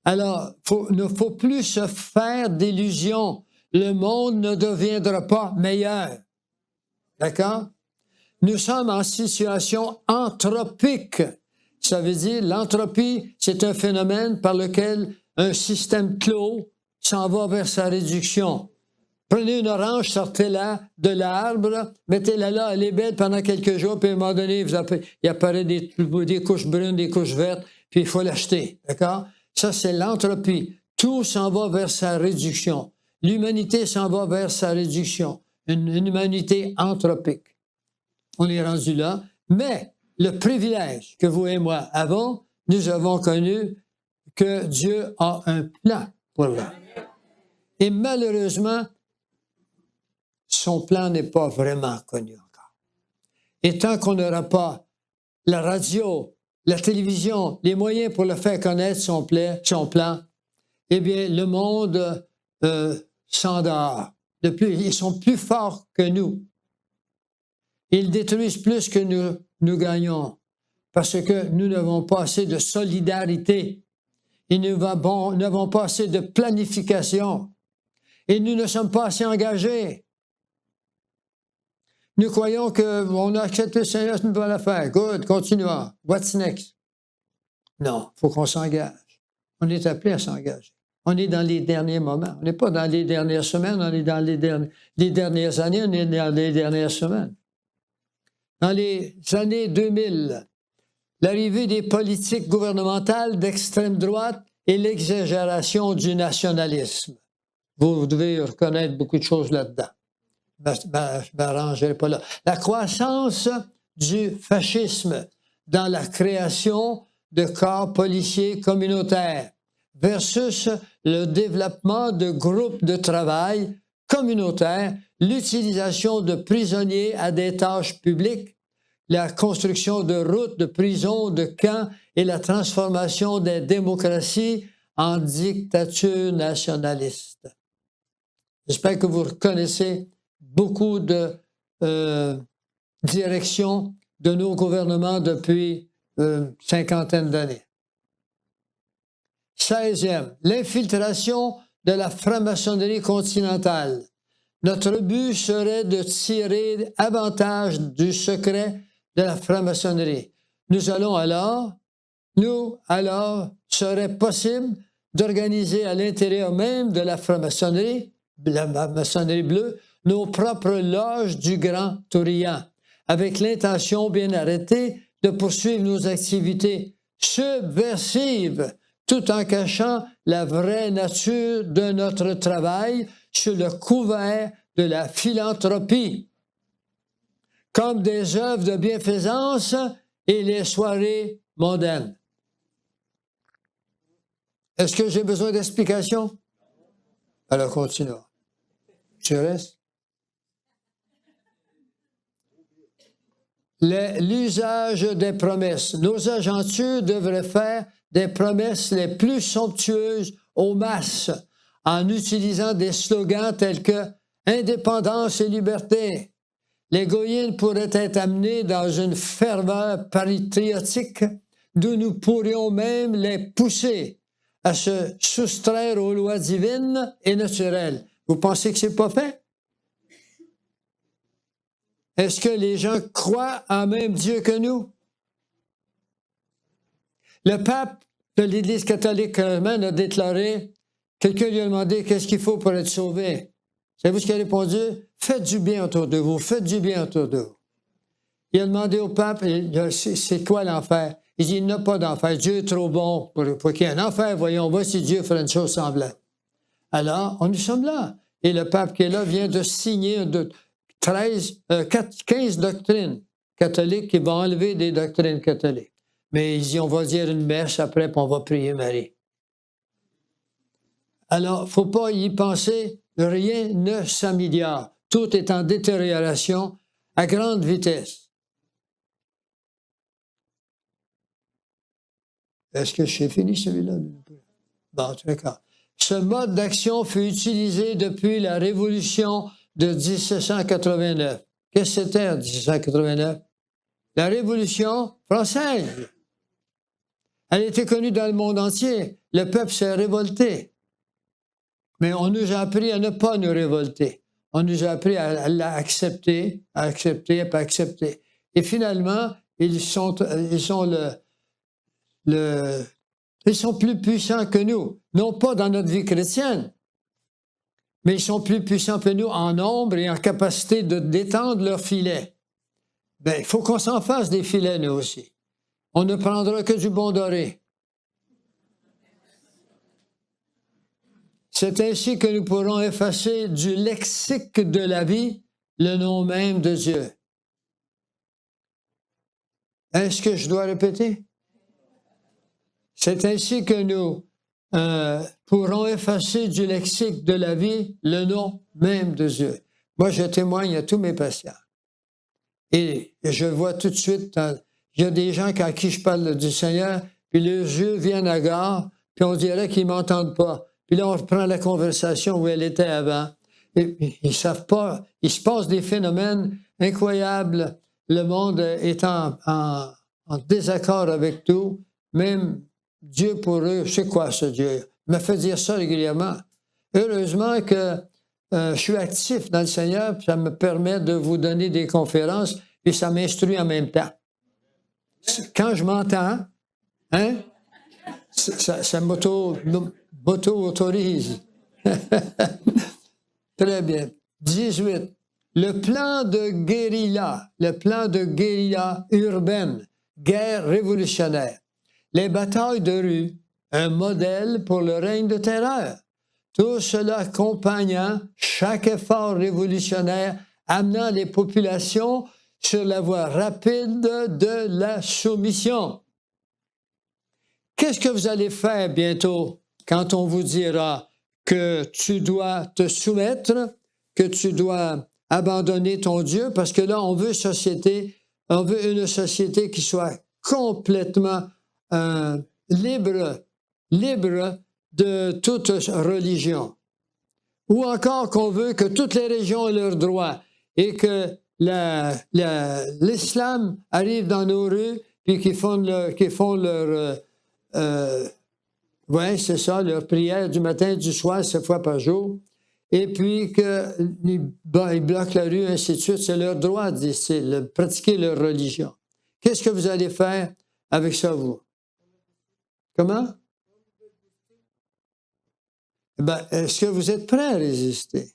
Alors, il ne faut plus se faire d'illusions. Le monde ne deviendra pas meilleur. D'accord? Nous sommes en situation anthropique. Ça veut dire, l'entropie, c'est un phénomène par lequel un système clos s'en va vers sa réduction. Prenez une orange, sortez-la de l'arbre, mettez-la là, elle est belle pendant quelques jours, puis à un moment donné, il apparaît des couches brunes, des couches vertes, puis il faut l'acheter. D'accord? Ça, c'est l'entropie. Tout s'en va vers sa réduction. L'humanité s'en va vers sa réduction. Une humanité anthropique. On est rendu là. Mais le privilège que vous et moi avons, nous avons connu que Dieu a un plan pour nous. Et malheureusement, son plan n'est pas vraiment connu encore. Et tant qu'on n'aura pas la radio, la télévision, les moyens pour le faire connaître son plan, eh bien, le monde s'endort. Ils sont plus forts que nous. Ils détruisent plus que nous gagnons parce que nous n'avons pas assez de solidarité et nous n'avons pas assez de planification et nous ne sommes pas assez engagés. Nous croyons qu'on a accepté le Seigneur, c'est une bonne affaire. Good, continuons. What's next? Non, il faut qu'on s'engage. On est appelé à s'engager. On est dans les derniers moments. On n'est pas dans les dernières semaines, on est dans les dernières années, on est dans les dernières semaines. Dans les années 2000, l'arrivée des politiques gouvernementales d'extrême droite et l'exagération du nationalisme. Vous devez reconnaître beaucoup de choses là-dedans. Je m'arrangerai pas là. La croissance du fascisme dans la création de corps policiers communautaires versus le développement de groupes de travail communautaires, l'utilisation de prisonniers à des tâches publiques, la construction de routes, de prisons, de camps et la transformation des démocraties en dictature nationaliste. J'espère que vous reconnaissez beaucoup de directions de nos gouvernements depuis une cinquantaine d'années. 16e, l'infiltration de la franc-maçonnerie continentale. Notre but serait de tirer avantage du secret de la franc-maçonnerie. serait possible d'organiser à l'intérieur même de la franc-maçonnerie, la maçonnerie bleue, nos propres loges du Grand Orient, avec l'intention bien arrêtée de poursuivre nos activités subversives, tout en cachant la vraie nature de notre travail sous le couvert de la philanthropie, comme des œuvres de bienfaisance et les soirées mondaines. Est-ce que j'ai besoin d'explications? Alors, continuons. Tu restes? L'usage des promesses. Nos agentures devraient faire des promesses les plus somptueuses aux masses en utilisant des slogans tels que « indépendance et liberté ». Les goyines pourraient être amenés dans une ferveur patriotique d'où nous pourrions même les pousser à se soustraire aux lois divines et naturelles. Vous pensez que ce n'est pas fait? Est-ce que les gens croient en même Dieu que nous? Le pape de l'Église catholique romaine a déclaré, quelqu'un lui a demandé qu'est-ce qu'il faut pour être sauvé. Savez-vous ce qu'il a répondu? Faites du bien autour de vous, faites du bien autour de vous. Il a demandé au pape, c'est quoi l'enfer? Il dit, il n'y a pas d'enfer. Dieu est trop bon pour qu'il y ait un enfer. Voyons, on voit si Dieu ferait une chose semblable. Alors, nous sommes là. Et le pape qui est là vient de signer 15 doctrines catholiques qui vont enlever des doctrines catholiques. Mais il dit, on va dire une messe après, puis on va prier Marie. Alors, il ne faut pas y penser, rien ne s'améliore. Tout est en détérioration à grande vitesse. Est-ce que j'ai fini celui-là? Bon, d'accord. Ce mode d'action fut utilisé depuis la Révolution de 1789. Qu'est-ce que c'était en 1789? La Révolution française. Elle était connue dans le monde entier. Le peuple s'est révolté. Mais on nous a appris à ne pas nous révolter. On nous a appris à l'accepter, à accepter, à accepter. Et finalement, ils sont plus puissants que nous. Non pas dans notre vie chrétienne, mais ils sont plus puissants que nous en nombre et en capacité de détendre leurs filets. Bien, il faut qu'on s'en fasse des filets, nous aussi. On ne prendra que du bon doré. C'est ainsi que nous pourrons effacer du lexique de la vie le nom même de Dieu. Est-ce que je dois répéter? C'est ainsi que nous pourrons effacer du lexique de la vie le nom même de Dieu. Moi, je témoigne à tous mes patients. Et je vois tout de suite, il y a des gens à qui je parle du Seigneur, puis leurs yeux viennent à gare, puis on dirait qu'ils ne m'entendent pas. Puis là, on reprend la conversation où elle était avant. Et ils ne savent pas. Il se passe des phénomènes incroyables. Le monde est en désaccord avec tout. Même Dieu pour eux, c'est quoi ce Dieu? Il me fait dire ça régulièrement. Heureusement que je suis actif dans le Seigneur, puis ça me permet de vous donner des conférences, et ça m'instruit en même temps. Quand je m'entends, hein, ça m'auto-autorise. Très bien. 18. Le plan de guérilla urbaine, guerre révolutionnaire. Les batailles de rue, un modèle pour le règne de terreur. Tout cela accompagnant chaque effort révolutionnaire, amenant les populations sur la voie rapide de la soumission. Qu'est-ce que vous allez faire bientôt quand on vous dira que tu dois te soumettre, que tu dois abandonner ton Dieu, parce que là, on veut une société qui soit complètement libre de toute religion. Ou encore qu'on veut que toutes les régions aient leurs droits et que l'islam arrive dans nos rues puis qu'ils font leur c'est ça, leur prière du matin et du soir, 7 fois par jour. Et puis qu'ils bloquent la rue, ainsi de suite. C'est leur droit, disent-ils, de pratiquer leur religion. Qu'est-ce que vous allez faire avec ça, vous? Comment? Ben, est-ce que vous êtes prêt à résister?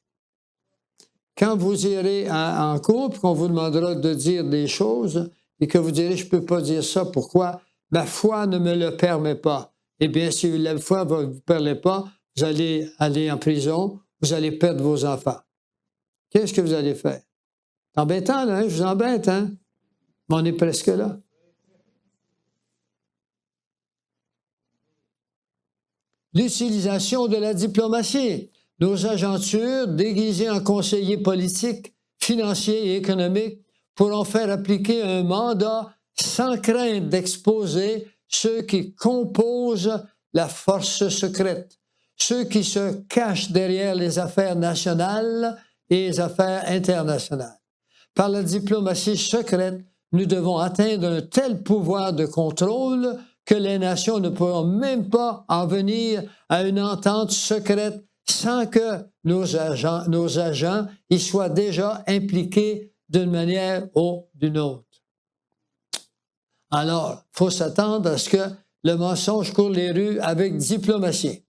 Quand vous irez en couple, qu'on vous demandera de dire des choses et que vous direz, je ne peux pas dire ça, pourquoi? Ma foi ne me le permet pas. Eh bien, si la foi ne vous permet pas, vous allez aller en prison, vous allez perdre vos enfants. Qu'est-ce que vous allez faire? C'est embêtant, là, hein? Je vous embête, hein? Mais on est presque là. L'utilisation de la diplomatie. Nos agentures, déguisées en conseillers politiques, financiers et économiques, pourront faire appliquer un mandat sans crainte d'exposer ceux qui composent la force secrète, ceux qui se cachent derrière les affaires nationales et les affaires internationales. Par la diplomatie secrète, nous devons atteindre un tel pouvoir de contrôle que les nations ne pourront même pas en venir à une entente secrète sans que nos agents y soient déjà impliqués d'une manière ou d'une autre. Alors, il faut s'attendre à ce que le mensonge court les rues avec diplomatie.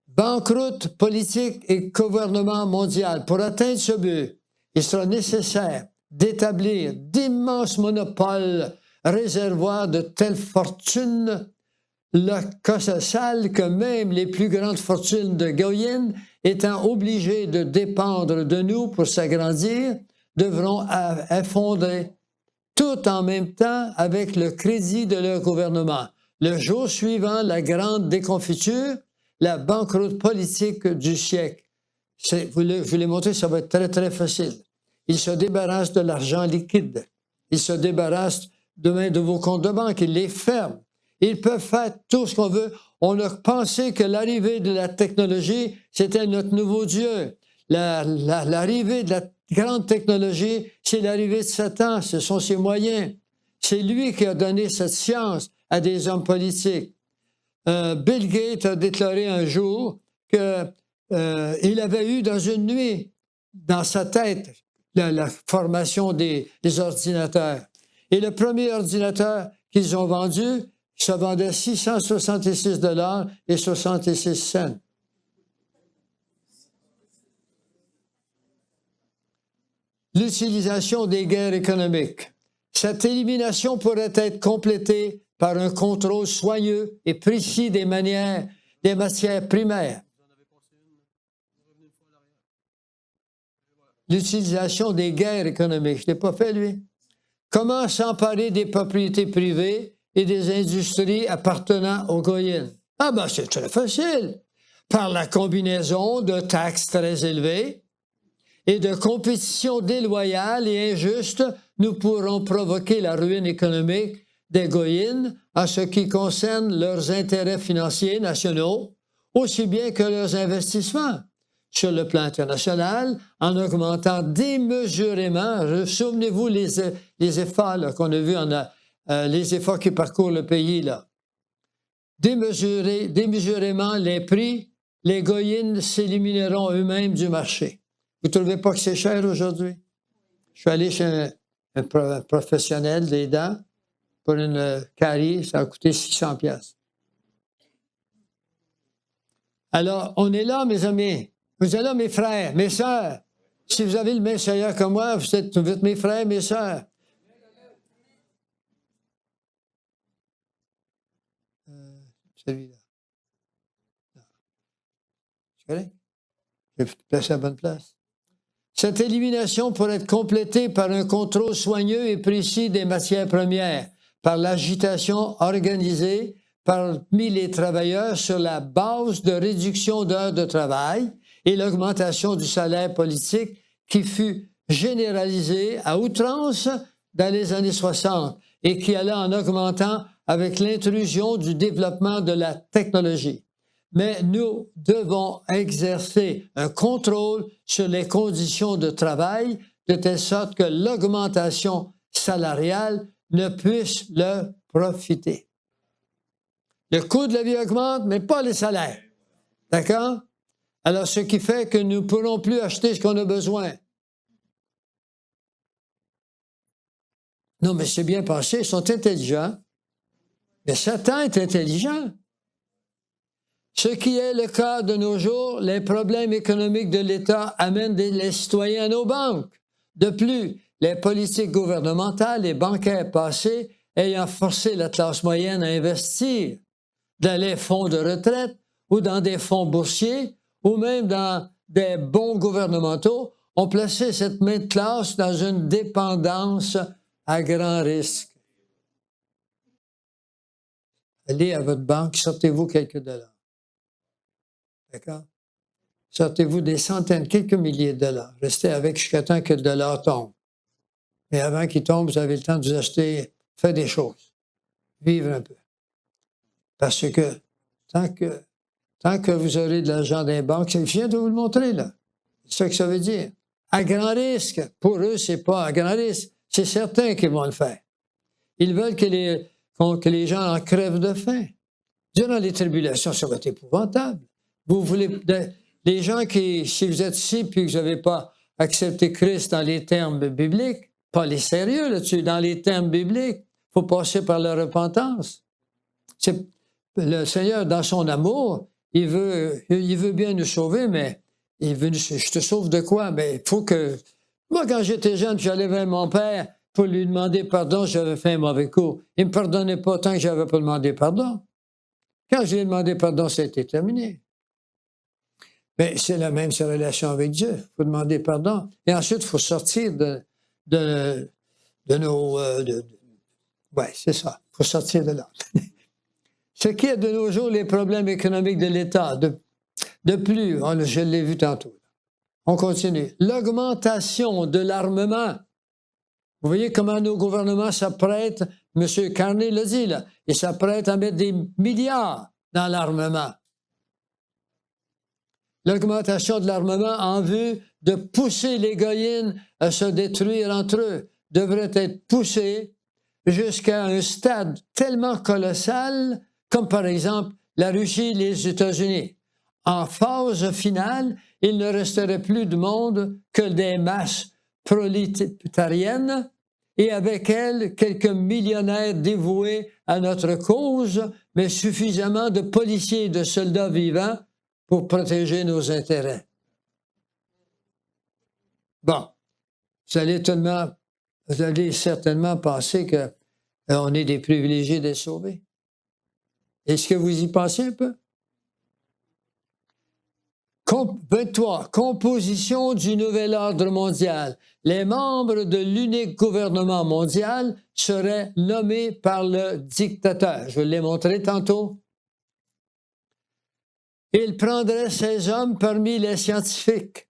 Banqueroute politique et gouvernement mondial. Pour atteindre ce but, il sera nécessaire d'établir d'immenses monopoles réservoirs de telles fortunes colossales que même les plus grandes fortunes de Goyen, étant obligées de dépendre de nous pour s'agrandir, devront effondrer tout en même temps avec le crédit de leur gouvernement. Le jour suivant la grande déconfiture, la banqueroute politique du siècle. Je vous l'ai montré, ça va être très, très facile. Ils se débarrassent de l'argent liquide. Ils se débarrassent demain de vos comptes de banque. Ils les ferment. Ils peuvent faire tout ce qu'on veut. On a pensé que l'arrivée de la technologie, c'était notre nouveau Dieu. L'arrivée de la grande technologie, c'est l'arrivée de Satan. Ce sont ses moyens. C'est lui qui a donné cette science à des hommes politiques. Bill Gates a déclaré un jour qu'il avait eu dans une nuit, dans sa tête, la formation des ordinateurs. Et le premier ordinateur qu'ils ont vendu, ça vendait 666 $ et 66 cents. L'utilisation des guerres économiques. Cette élimination pourrait être complétée par un contrôle soigneux et précis des matières primaires. L'utilisation des guerres économiques. Je ne l'ai pas fait, lui. Comment s'emparer des propriétés privées et des industries appartenant aux Goyens? Ah ben, c'est très facile. Par la combinaison de taxes très élevées et de compétition déloyale et injuste, nous pourrons provoquer la ruine économique des Goyens en ce qui concerne leurs intérêts financiers nationaux, aussi bien que leurs investissements sur le plan international, en augmentant démesurément, souvenez-vous les efforts qu'on a vus, les efforts qui parcourent le pays, là. Démesurément les prix, les Goyens s'élimineront eux-mêmes du marché. Vous ne trouvez pas que c'est cher aujourd'hui? Je suis allé chez un professionnel des dents pour une carie, ça a coûté 600 $. Alors, on est là, mes amis. Vous êtes là, mes frères, mes sœurs. Si vous avez le même Seigneur que moi, vous êtes mes frères, mes sœurs. Celui-là. C'est correct? J'ai placé à la bonne place. Cette élimination pourrait être complétée par un contrôle soigneux et précis des matières premières, par l'agitation organisée parmi les travailleurs sur la base de réduction d'heures de travail et l'augmentation du salaire politique qui fut généralisée à outrance dans les années 60 et qui allait en augmentant avec l'intrusion du développement de la technologie. Mais nous devons exercer un contrôle sur les conditions de travail de telle sorte que l'augmentation salariale ne puisse leur profiter. Le coût de la vie augmente, mais pas les salaires. D'accord? Alors, ce qui fait que nous ne pourrons plus acheter ce qu'on a besoin. Non, mais c'est bien pensé, ils sont intelligents. Mais Satan est intelligent. Ce qui est le cas de nos jours, les problèmes économiques de l'État amènent les citoyens à nos banques. De plus, les politiques gouvernementales et bancaires passées ayant forcé la classe moyenne à investir dans les fonds de retraite ou dans des fonds boursiers ou même dans des bons gouvernementaux ont placé cette même classe dans une dépendance à grand risque. Allez à votre banque, sortez-vous quelques dollars. D'accord? Sortez-vous des centaines, quelques milliers de dollars. Restez avec jusqu'à temps que le dollar tombe. Mais avant qu'il tombe, vous avez le temps de vous acheter, faire des choses. Vivre un peu. Parce que tant que vous aurez de l'argent dans les banques, je viens de vous le montrer, là. C'est ça que ça veut dire. À grand risque. Pour eux, c'est pas à grand risque. C'est certain qu'ils vont le faire. Ils veulent que les gens en crèvent de faim. Durant les tribulations, ça va être épouvantable. Vous voulez... Les gens qui, si vous êtes ici et que vous n'avez pas accepté Christ dans les termes bibliques, pas les sérieux là-dessus, dans les termes bibliques, il faut passer par la repentance. Le Seigneur, dans son amour, il veut bien nous sauver, mais il veut je te sauve de quoi? Mais il faut que... Moi, quand j'étais jeune, j'allais vers mon père pour lui demander pardon, j'avais fait un mauvais coup. Il ne me pardonnait pas tant que je n'avais pas demandé pardon. Quand je lui ai demandé pardon, ça a été terminé. Mais c'est la même relation avec Dieu. Il faut demander pardon. Et ensuite, il faut sortir de nos... oui, c'est ça. Il faut sortir de là. Ce qui est de nos jours les problèmes économiques de l'État. De plus, je l'ai vu tantôt. On continue. L'augmentation de l'armement. Vous voyez comment nos gouvernements s'apprêtent, M. Carney l'a dit, là, ils s'apprêtent à mettre des milliards dans l'armement. L'augmentation de l'armement en vue de pousser les goyines à se détruire entre eux devrait être poussée jusqu'à un stade tellement colossal comme par exemple la Russie et les États-Unis. En phase finale, il ne resterait plus de monde que des masses prolétariennes et avec elles quelques millionnaires dévoués à notre cause, mais suffisamment de policiers et de soldats vivants pour protéger nos intérêts. Bon, vous allez certainement penser qu'on est des privilégiés d'être sauvés. Est-ce que vous y pensez un peu? 23. Composition du nouvel ordre mondial. Les membres de l'unique gouvernement mondial seraient nommés par le dictateur. Je l'ai montré tantôt. Il prendrait ces hommes parmi les scientifiques,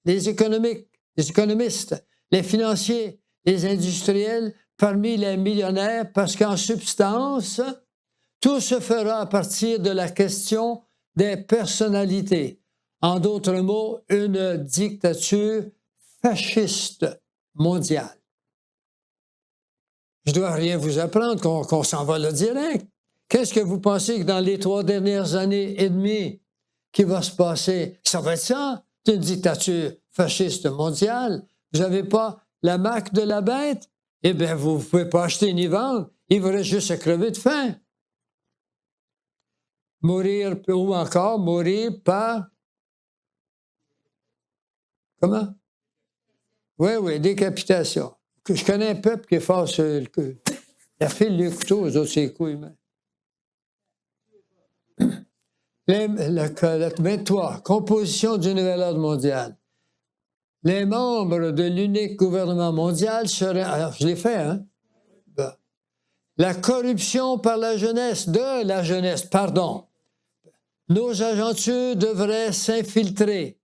les économistes, les financiers, les industriels, parmi les millionnaires, parce qu'en substance, tout se fera à partir de la question des personnalités. En d'autres mots, une dictature fasciste mondiale. Je ne dois rien vous apprendre, qu'on s'en va là direct. Qu'est-ce que vous pensez que dans les 3 dernières années et demie, qui va se passer? Ça va être ça, une dictature fasciste mondiale. Vous n'avez pas la marque de la bête? Eh bien, vous ne pouvez pas acheter ni vendre. Il vous reste juste à crever de faim. Mourir, ou encore mourir par... Comment? Oui, décapitation. Je connais un peuple qui est fort sur le cul. Il a fait le couteau aux autres, ses couilles. 23. Composition du nouvel ordre mondial. Les membres de l'unique gouvernement mondial seraient... Alors, je l'ai fait, hein? Ben. La corruption par la jeunesse, pardon. Nos agentures devraient s'infiltrer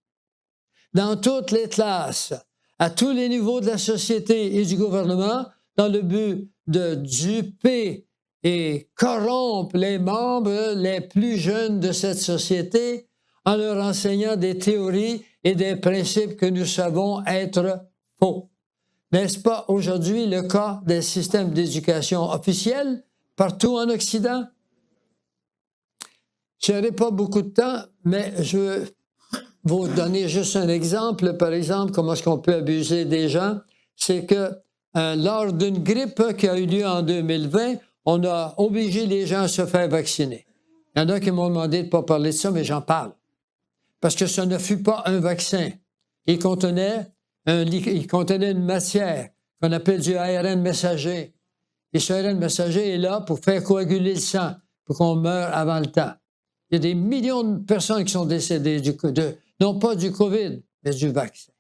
dans toutes les classes, à tous les niveaux de la société et du gouvernement, dans le but de duper et corrompre les membres les plus jeunes de cette société en leur enseignant des théories et des principes que nous savons être faux. N'est-ce pas aujourd'hui le cas des systèmes d'éducation officiels partout en Occident? Je n'aurai pas beaucoup de temps, mais je veux vous donner juste un exemple. Par exemple, comment est-ce qu'on peut abuser des gens? C'est que lors d'une grippe qui a eu lieu en 2020, on a obligé les gens à se faire vacciner. Il y en a qui m'ont demandé de ne pas parler de ça, mais j'en parle. Parce que ce ne fut pas un vaccin. Il contenait une matière qu'on appelle du ARN messager. Et ce ARN messager est là pour faire coaguler le sang, pour qu'on meure avant le temps. Il y a des millions de personnes qui sont décédées, non pas du COVID, mais du vaccin.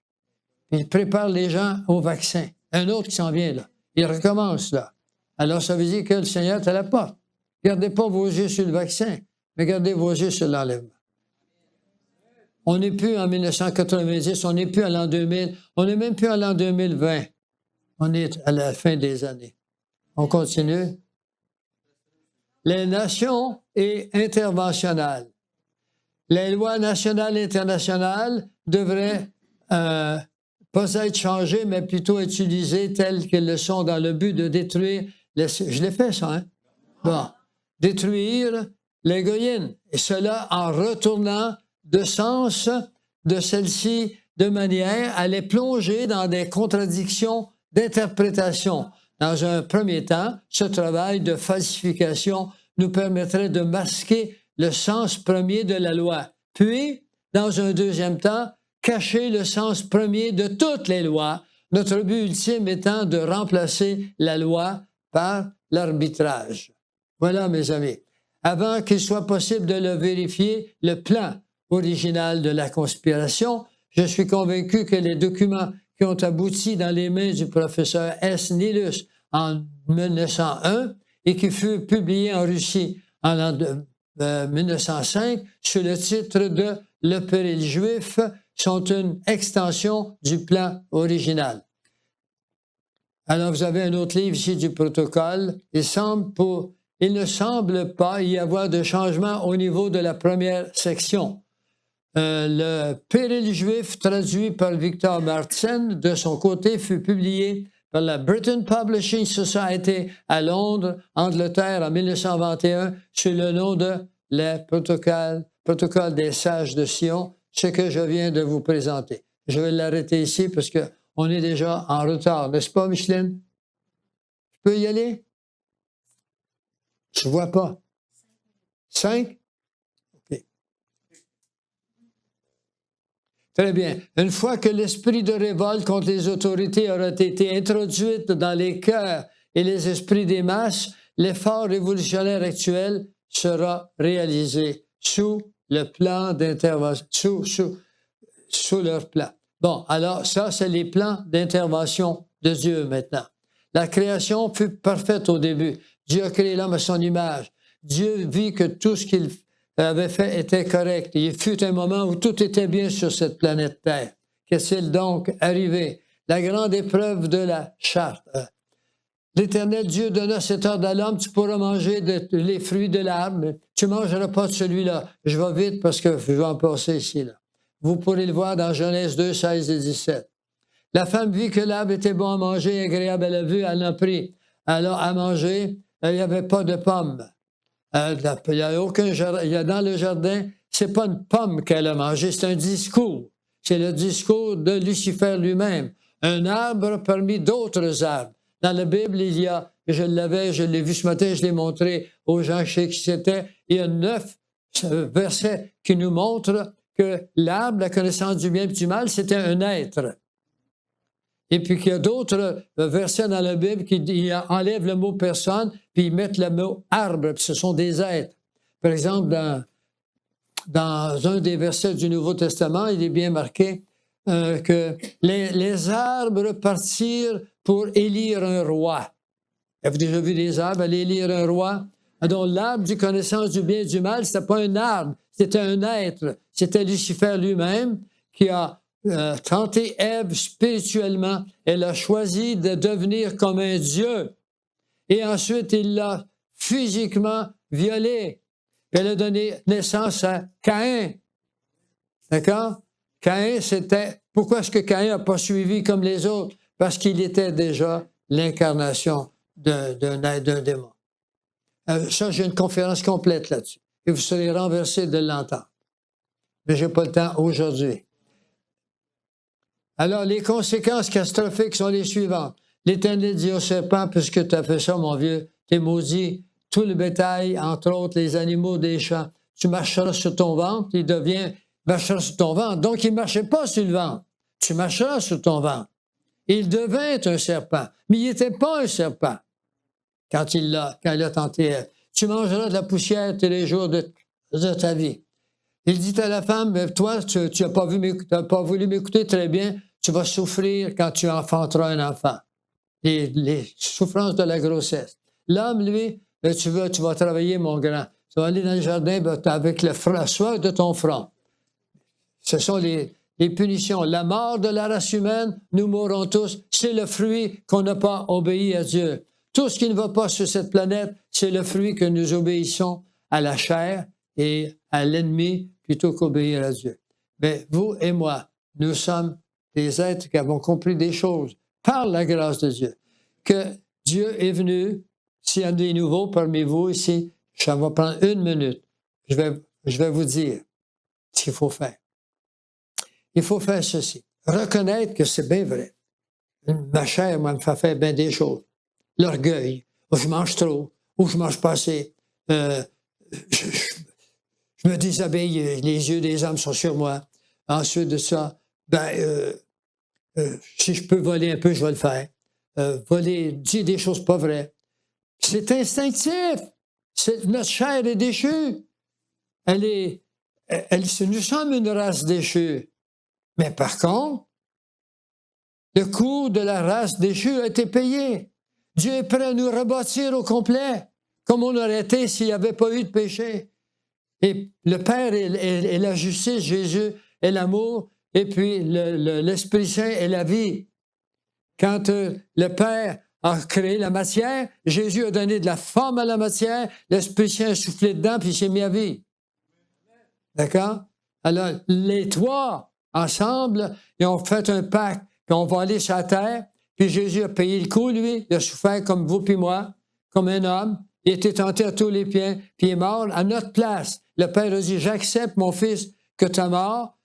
Il prépare les gens au vaccin. Un autre qui s'en vient là. Il recommence là. Alors, ça veut dire que le Seigneur est à la porte. Gardez pas vos yeux sur le vaccin, mais gardez vos yeux sur l'enlèvement. On n'est plus en 1990, on n'est plus à l'an 2000, on n'est même plus à l'an 2020. On est à la fin des années. On continue. Les nations et interventionnelles. Les lois nationales et internationales devraient pas être changées, mais plutôt utilisées telles qu'elles le sont dans le but de détruire... Je l'ai fait, ça, hein? Bon. Détruire les goyines. Et cela en retournant de sens de celle-ci de manière à les plonger dans des contradictions d'interprétation. Dans un premier temps, ce travail de falsification nous permettrait de masquer le sens premier de la loi. Puis, dans un deuxième temps, cacher le sens premier de toutes les lois, notre but ultime étant de remplacer la loi par l'arbitrage. Voilà, mes amis. Avant qu'il soit possible de le vérifier, le plan original de la conspiration, je suis convaincu que les documents qui ont abouti dans les mains du professeur S. Nilus en 1901 et qui furent publiés en Russie en 1905 sous le titre de « Le péril juif » sont une extension du plan original. Alors, vous avez un autre livre ici du protocole. Il ne semble pas y avoir de changement au niveau de la première section. Le péril juif, traduit par Victor Martsen, de son côté, fut publié par la Britain Publishing Society à Londres, Angleterre, en 1921, sous le nom de le protocole des sages de Sion, ce que je viens de vous présenter. Je vais l'arrêter ici parce qu'on est déjà en retard, n'est-ce pas, Micheline? Je peux y aller? Je ne vois pas. 5? OK. Très bien. Une fois que l'esprit de révolte contre les autorités aura été introduit dans les cœurs et les esprits des masses, l'effort révolutionnaire actuel sera réalisé sous le plan d'intervention, sous leur plan. Bon, alors ça, c'est les plans d'intervention de Dieu maintenant. La création fut parfaite au début. Dieu a créé l'homme à son image. Dieu vit que tout ce qu'il avait fait était correct. Il fut un moment où tout était bien sur cette planète Terre. Qu'est-il donc arrivé? La grande épreuve de la charte. L'Éternel Dieu donna cet ordre à l'homme, tu pourras manger les fruits de l'arbre, mais tu ne mangeras pas de celui-là. Je vais vite parce que je vais en passer ici. Là. Vous pourrez le voir dans Genèse 2, 16 et 17. La femme vit que l'arbre était bon à manger, agréable à la vue, elle en prit. Alors, à manger, il n'y avait pas de pommes. Il y a aucun jardin. Il y a dans le jardin, ce n'est pas une pomme qu'elle a mangée, c'est un discours. C'est le discours de Lucifer lui-même. Un arbre parmi d'autres arbres. Dans la Bible, il y a, je l'ai vu ce matin, je l'ai montré aux gens, je sais qui c'était, il y a 9 versets qui nous montrent que l'arbre, la connaissance du bien et du mal, c'était un être. Et puis qu'il y a d'autres versets dans la Bible qui enlèvent le mot personne, puis ils mettent le mot arbre, puis ce sont des êtres. Par exemple, dans un des versets du Nouveau Testament, il est bien marqué que les arbres partirent pour élire un roi. Avez-vous déjà vu des arbres aller élire un roi? Donc, l'arbre du connaissance du bien et du mal, ce n'était pas un arbre, c'était un être. C'était Lucifer lui-même qui a tenté Ève spirituellement. Elle a choisi de devenir comme un dieu. Et ensuite, il l'a physiquement violée. Elle a donné naissance à Caïn. D'accord? Caïn, c'était... Pourquoi est-ce que Caïn n'a pas suivi comme les autres? Parce qu'il était déjà l'incarnation d'un démon. Ça, j'ai une conférence complète là-dessus. Et vous serez renversés de l'entendre. Mais je n'ai pas le temps aujourd'hui. Alors, les conséquences catastrophiques sont les suivantes. l'Éternel dit au serpent, puisque tu as fait ça, mon vieux, t'es maudit, tout le bétail, entre autres les animaux des champs, tu marcheras sur ton ventre, marchera sur ton ventre. Donc, il ne marchait pas sur le ventre. Tu marcheras sur ton ventre. Il devint un serpent, mais il n'était pas un serpent quand il a tenté. Tu mangeras de la poussière tous les jours de ta vie. Il dit à la femme, toi, tu n'as pas voulu m'écouter très bien, tu vas souffrir quand tu enfanteras un enfant. Les souffrances de la grossesse. L'homme, lui, tu vas travailler, mon grand. Tu vas aller dans le jardin avec la soie de ton front. Ce sont les punitions. La mort de la race humaine, nous mourrons tous. C'est le fruit qu'on n'a pas obéi à Dieu. Tout ce qui ne va pas sur cette planète, c'est le fruit que nous obéissons à la chair et à l'ennemi plutôt qu'obéir à Dieu. Mais vous et moi, nous sommes des êtres qui avons compris des choses par la grâce de Dieu. Que Dieu est venu, s'il y a des nouveaux parmi vous ici, ça va prendre 1 minute. Je vais vous dire ce qu'il faut faire. Il faut faire ceci. Reconnaître que c'est bien vrai. Ma chair, moi, me fait faire bien des choses. L'orgueil, ou je mange trop, ou je mange pas assez. Je me déshabille, les yeux des hommes sont sur moi. Ensuite de ça, si je peux voler un peu, je vais le faire. Dire des choses pas vraies. C'est instinctif. Notre chair est déchue. Nous sommes une race déchue. Mais par contre, le coût de la race déchue a été payé. Dieu est prêt à nous rebâtir au complet, comme on aurait été s'il n'y avait pas eu de péché. Et le Père est la justice, Jésus est l'amour, et puis l'Esprit Saint est la vie. Quand le Père a créé la matière, Jésus a donné de la forme à la matière, l'Esprit Saint a soufflé dedans, puis il s'est mis à vie. D'accord? Alors, les trois, ensemble, ils ont fait un pacte, puis on va aller sur la terre, puis Jésus a payé le coup, lui, il a souffert comme vous puis moi, comme un homme, il a été tenté à tous les pieds, puis il est mort à notre place. Le Père a dit, j'accepte, mon fils, que ta mort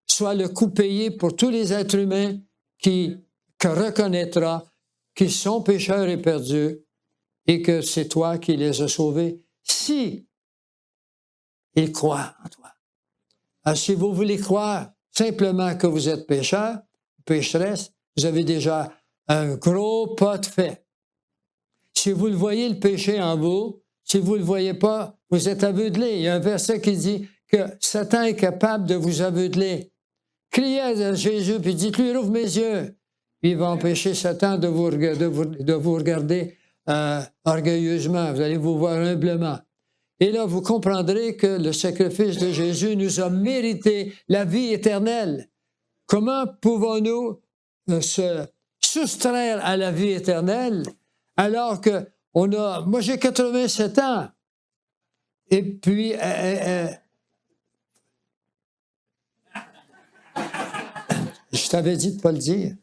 soit le coût payé pour tous les êtres humains que reconnaîtra qu'ils sont pécheurs et perdus, et que c'est toi qui les as sauvés, si ils croient en toi. Alors, si vous voulez croire simplement que vous êtes pécheur, pécheresse, vous avez déjà un gros pas de fait. Si vous le voyez, le péché en vous, si vous ne le voyez pas, vous êtes aveuglé. Il y a un verset qui dit que Satan est capable de vous aveugler. Criez à Jésus, puis dites-lui, ouvre mes yeux. Puis il va empêcher Satan de vous regarder orgueilleusement. Vous allez vous voir humblement. Et là, vous comprendrez que le sacrifice de Jésus nous a mérité la vie éternelle. Comment pouvons-nous se soustraire à la vie éternelle alors que moi j'ai 87 ans et puis je t'avais dit de ne pas le dire.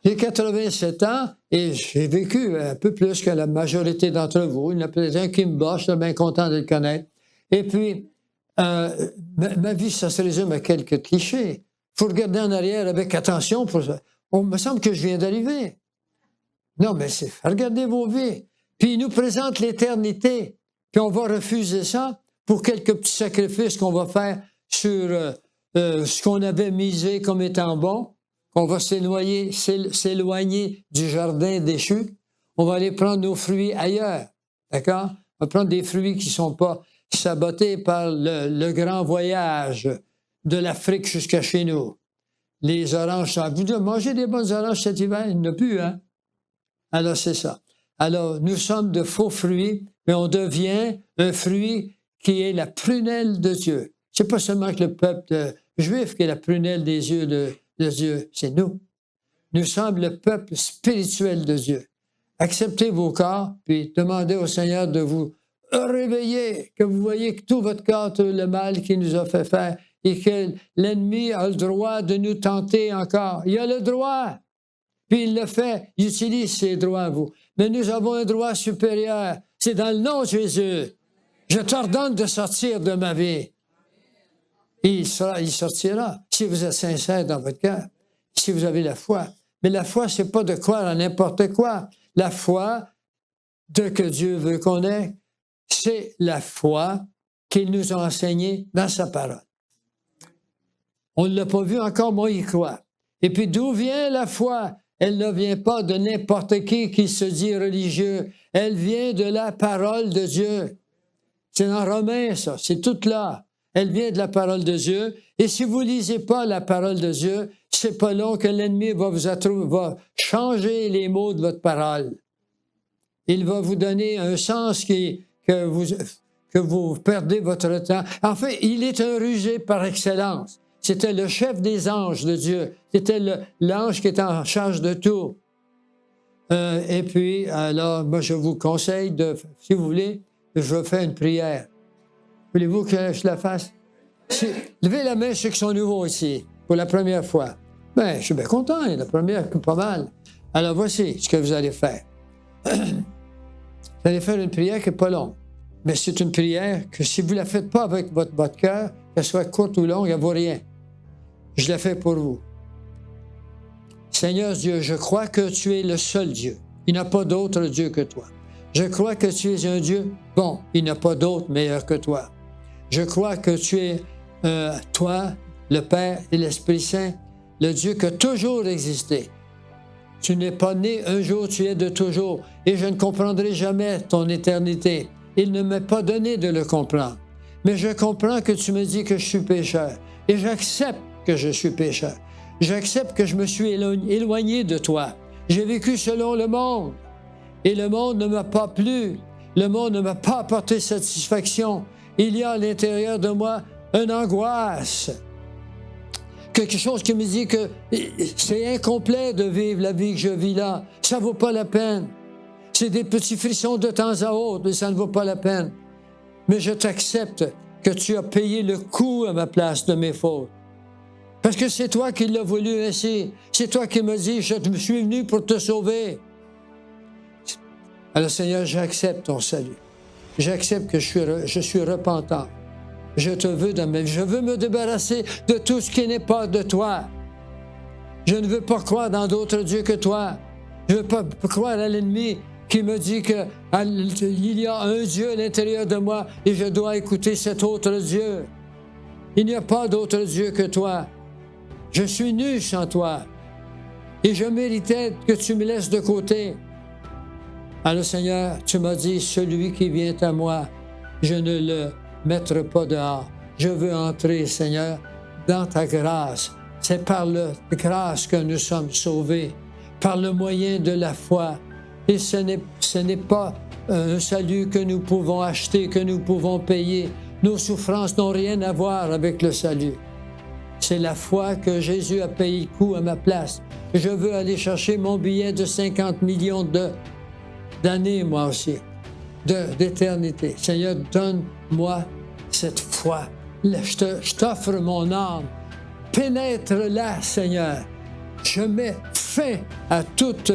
J'ai 87 ans et j'ai vécu un peu plus que la majorité d'entre vous. Il y en a peut-être un qui me bat, je suis bien content de le connaître. Et puis, ma vie, ça se résume à quelques clichés. Il faut regarder en arrière avec attention. On me semble que je viens d'arriver. Non, mais regardez vos vies. Puis il nous présente l'éternité. Puis on va refuser ça pour quelques petits sacrifices qu'on va faire sur ce qu'on avait misé comme étant bon. On va s'éloigner du jardin déchu. On va aller prendre nos fruits ailleurs. D'accord? On va prendre des fruits qui ne sont pas sabotés par le grand voyage de l'Afrique jusqu'à chez nous. Les oranges, vous mangez des bonnes oranges cet hiver? Il n'y en a plus, hein? Alors, c'est ça. Alors, nous sommes de faux fruits, mais on devient un fruit qui est la prunelle de Dieu. Ce n'est pas seulement que le peuple juif qui est la prunelle des yeux de Dieu, c'est nous. Nous sommes le peuple spirituel de Dieu. Acceptez vos corps, puis demandez au Seigneur de vous réveiller, que vous voyez que tout votre corps, tout le mal qu'il nous a fait faire, et que l'ennemi a le droit de nous tenter encore. Il a le droit. Puis il le fait, il utilise ses droits à vous. Mais nous avons un droit supérieur. C'est dans le nom de Jésus. Je t'ordonne de sortir de ma vie. Et il sortira, si vous êtes sincère dans votre cœur, si vous avez la foi. Mais la foi, c'est pas de croire à n'importe quoi. La foi que Dieu veut qu'on ait, c'est la foi qu'il nous a enseignée dans sa parole. On ne l'a pas vu encore, mais on y croit. Et puis d'où vient la foi? Elle ne vient pas de n'importe qui se dit religieux. Elle vient de la parole de Dieu. C'est dans Romains, ça. C'est tout là. Elle vient de la parole de Dieu. Et si vous ne lisez pas la parole de Dieu, c'est pas long que l'ennemi va changer les mots de votre parole. Il va vous donner un sens que vous perdez votre temps. En fait, il est un rusé par excellence. C'était le chef des anges de Dieu. C'était l'ange qui était en charge de tout. Et puis, alors, moi, je vous conseille, si vous voulez, je fais une prière. Voulez-vous que je la fasse? Levez la main ceux qui sont nouveaux ici, pour la première fois. Bien, je suis bien content, la première, pas mal. Alors, voici ce que vous allez faire. Vous allez faire une prière qui n'est pas longue. Mais c'est une prière que si vous ne la faites pas avec votre cœur, qu'elle soit courte ou longue, elle ne vaut rien. Je la fais pour vous. Seigneur Dieu, je crois que tu es le seul Dieu. Il n'y a pas d'autre Dieu que toi. Je crois que tu es un Dieu bon. Il n'y a pas d'autre meilleur que toi. Je crois que tu es, toi, le Père et l'Esprit Saint, le Dieu qui a toujours existé. Tu n'es pas né un jour, tu es de toujours. Et je ne comprendrai jamais ton éternité. Il ne m'est pas donné de le comprendre. Mais je comprends que tu me dis que je suis pécheur. Et j'accepte que je suis pécheur. J'accepte que je me suis éloigné de toi. J'ai vécu selon le monde. Et le monde ne m'a pas plu. Le monde ne m'a pas apporté satisfaction. Il y a à l'intérieur de moi une angoisse. Quelque chose qui me dit que c'est incomplet de vivre la vie que je vis là. Ça ne vaut pas la peine. C'est des petits frissons de temps à autre, mais ça ne vaut pas la peine. Mais je t'accepte que tu as payé le coût à ma place de mes fautes. Parce que c'est toi qui l'as voulu ainsi. C'est toi qui m'as dit, je suis venu pour te sauver. Alors Seigneur, j'accepte ton salut. J'accepte que je suis repentant. Je te veux dans ma vie. Je veux me débarrasser de tout ce qui n'est pas de toi. Je ne veux pas croire dans d'autres dieux que toi. Je ne veux pas croire à l'ennemi qui me dit qu'il y a un Dieu à l'intérieur de moi et je dois écouter cet autre Dieu. Il n'y a pas d'autre Dieu que toi. Je suis nu sans toi. Et je méritais que tu me laisses de côté. Alors Seigneur, tu m'as dit, celui qui vient à moi, je ne le mettrai pas dehors. Je veux entrer, Seigneur, dans ta grâce. C'est par la grâce que nous sommes sauvés, par le moyen de la foi. Et ce n'est pas un salut que nous pouvons acheter, que nous pouvons payer. Nos souffrances n'ont rien à voir avec le salut. C'est la foi que Jésus a payé le coût à ma place. Je veux aller chercher mon billet de 50 millions d'années, moi aussi, d'éternité. Seigneur, donne-moi cette foi. Je t'offre mon âme. Pénètre-la, Seigneur. Je mets fin à toute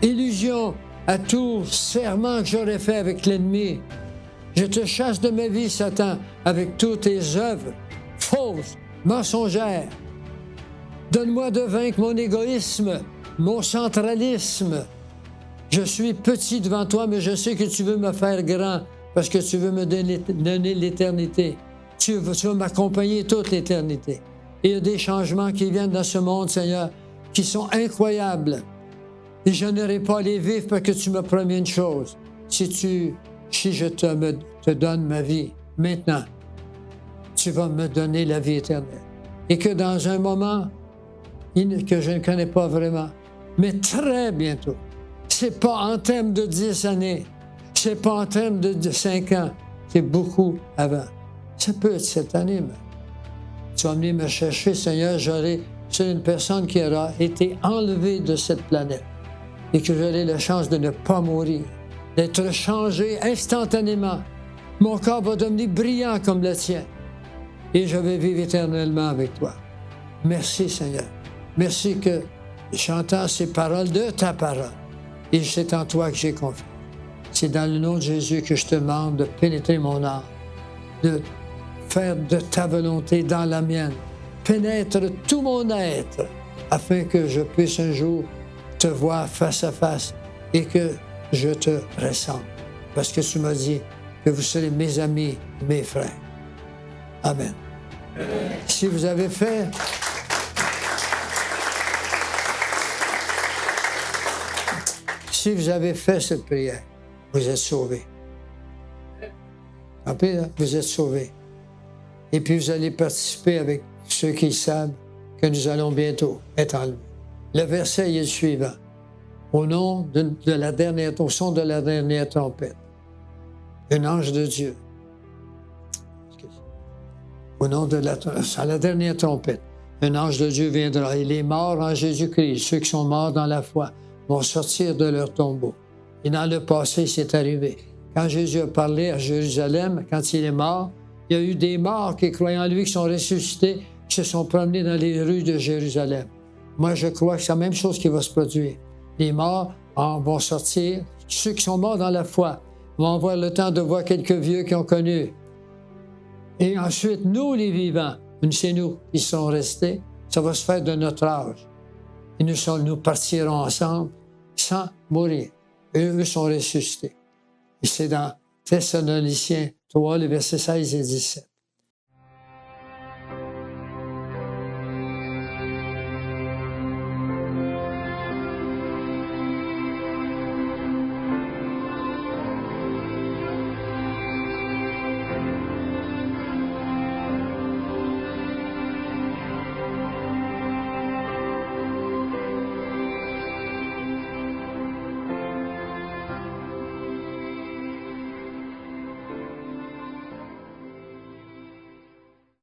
illusion, à tout serment que j'aurais fait avec l'ennemi. Je te chasse de ma vie, Satan, avec toutes tes œuvres fausses, mensongères. Donne-moi de vaincre mon égoïsme, mon centralisme. Je suis petit devant toi, mais je sais que tu veux me faire grand parce que tu veux me donner l'éternité. Tu vas m'accompagner toute l'éternité. Et il y a des changements qui viennent dans ce monde, Seigneur, qui sont incroyables. Et je n'aurai pas à les vivre parce que tu m'as promis une chose. Si je te donne ma vie maintenant, tu vas me donner la vie éternelle. Et que dans un moment que je ne connais pas vraiment, mais très bientôt, c'est pas en termes de 10 années, c'est pas en termes de 5 ans, c'est beaucoup avant. Ça peut être cette année, mais tu vas venir me chercher, Seigneur, c'est une personne qui aura été enlevée de cette planète et que j'aurai la chance de ne pas mourir, d'être changé instantanément. Mon corps va devenir brillant comme le tien et je vais vivre éternellement avec toi. Merci, Seigneur. Merci que j'entends ces paroles de ta parole et c'est en toi que j'ai confiance. C'est dans le nom de Jésus que je te demande de pénétrer mon âme, de faire de ta volonté dans la mienne. Pénètre tout mon être afin que je puisse un jour te voir face à face et que je te ressemble. Parce que tu m'as dit que vous serez mes amis, mes frères. Amen. Si vous avez fait cette prière, vous êtes sauvés. Vous êtes sauvés. Et puis vous allez participer avec ceux qui savent que nous allons bientôt être enlevés. Le verset est le suivant. Au son de la dernière trompette, un ange de Dieu. À la dernière trompette, un ange de Dieu viendra. Et les morts en Jésus-Christ, ceux qui sont morts dans la foi, vont sortir de leur tombeau. Et dans le passé, c'est arrivé. Quand Jésus a parlé à Jérusalem, quand il est mort, il y a eu des morts qui croyaient en lui, qui sont ressuscités, qui se sont promenés dans les rues de Jérusalem. Moi, je crois que c'est la même chose qui va se produire. Les morts vont sortir. Ceux qui sont morts dans la foi vont avoir le temps de voir quelques vieux qui ont connu. Et ensuite, nous, les vivants, c'est nous qui serons restés. Ça va se faire de notre âge. Et nous partirons ensemble sans mourir. Et eux sont ressuscités. Et c'est dans Thessaloniciens 3, les versets 16 et 17.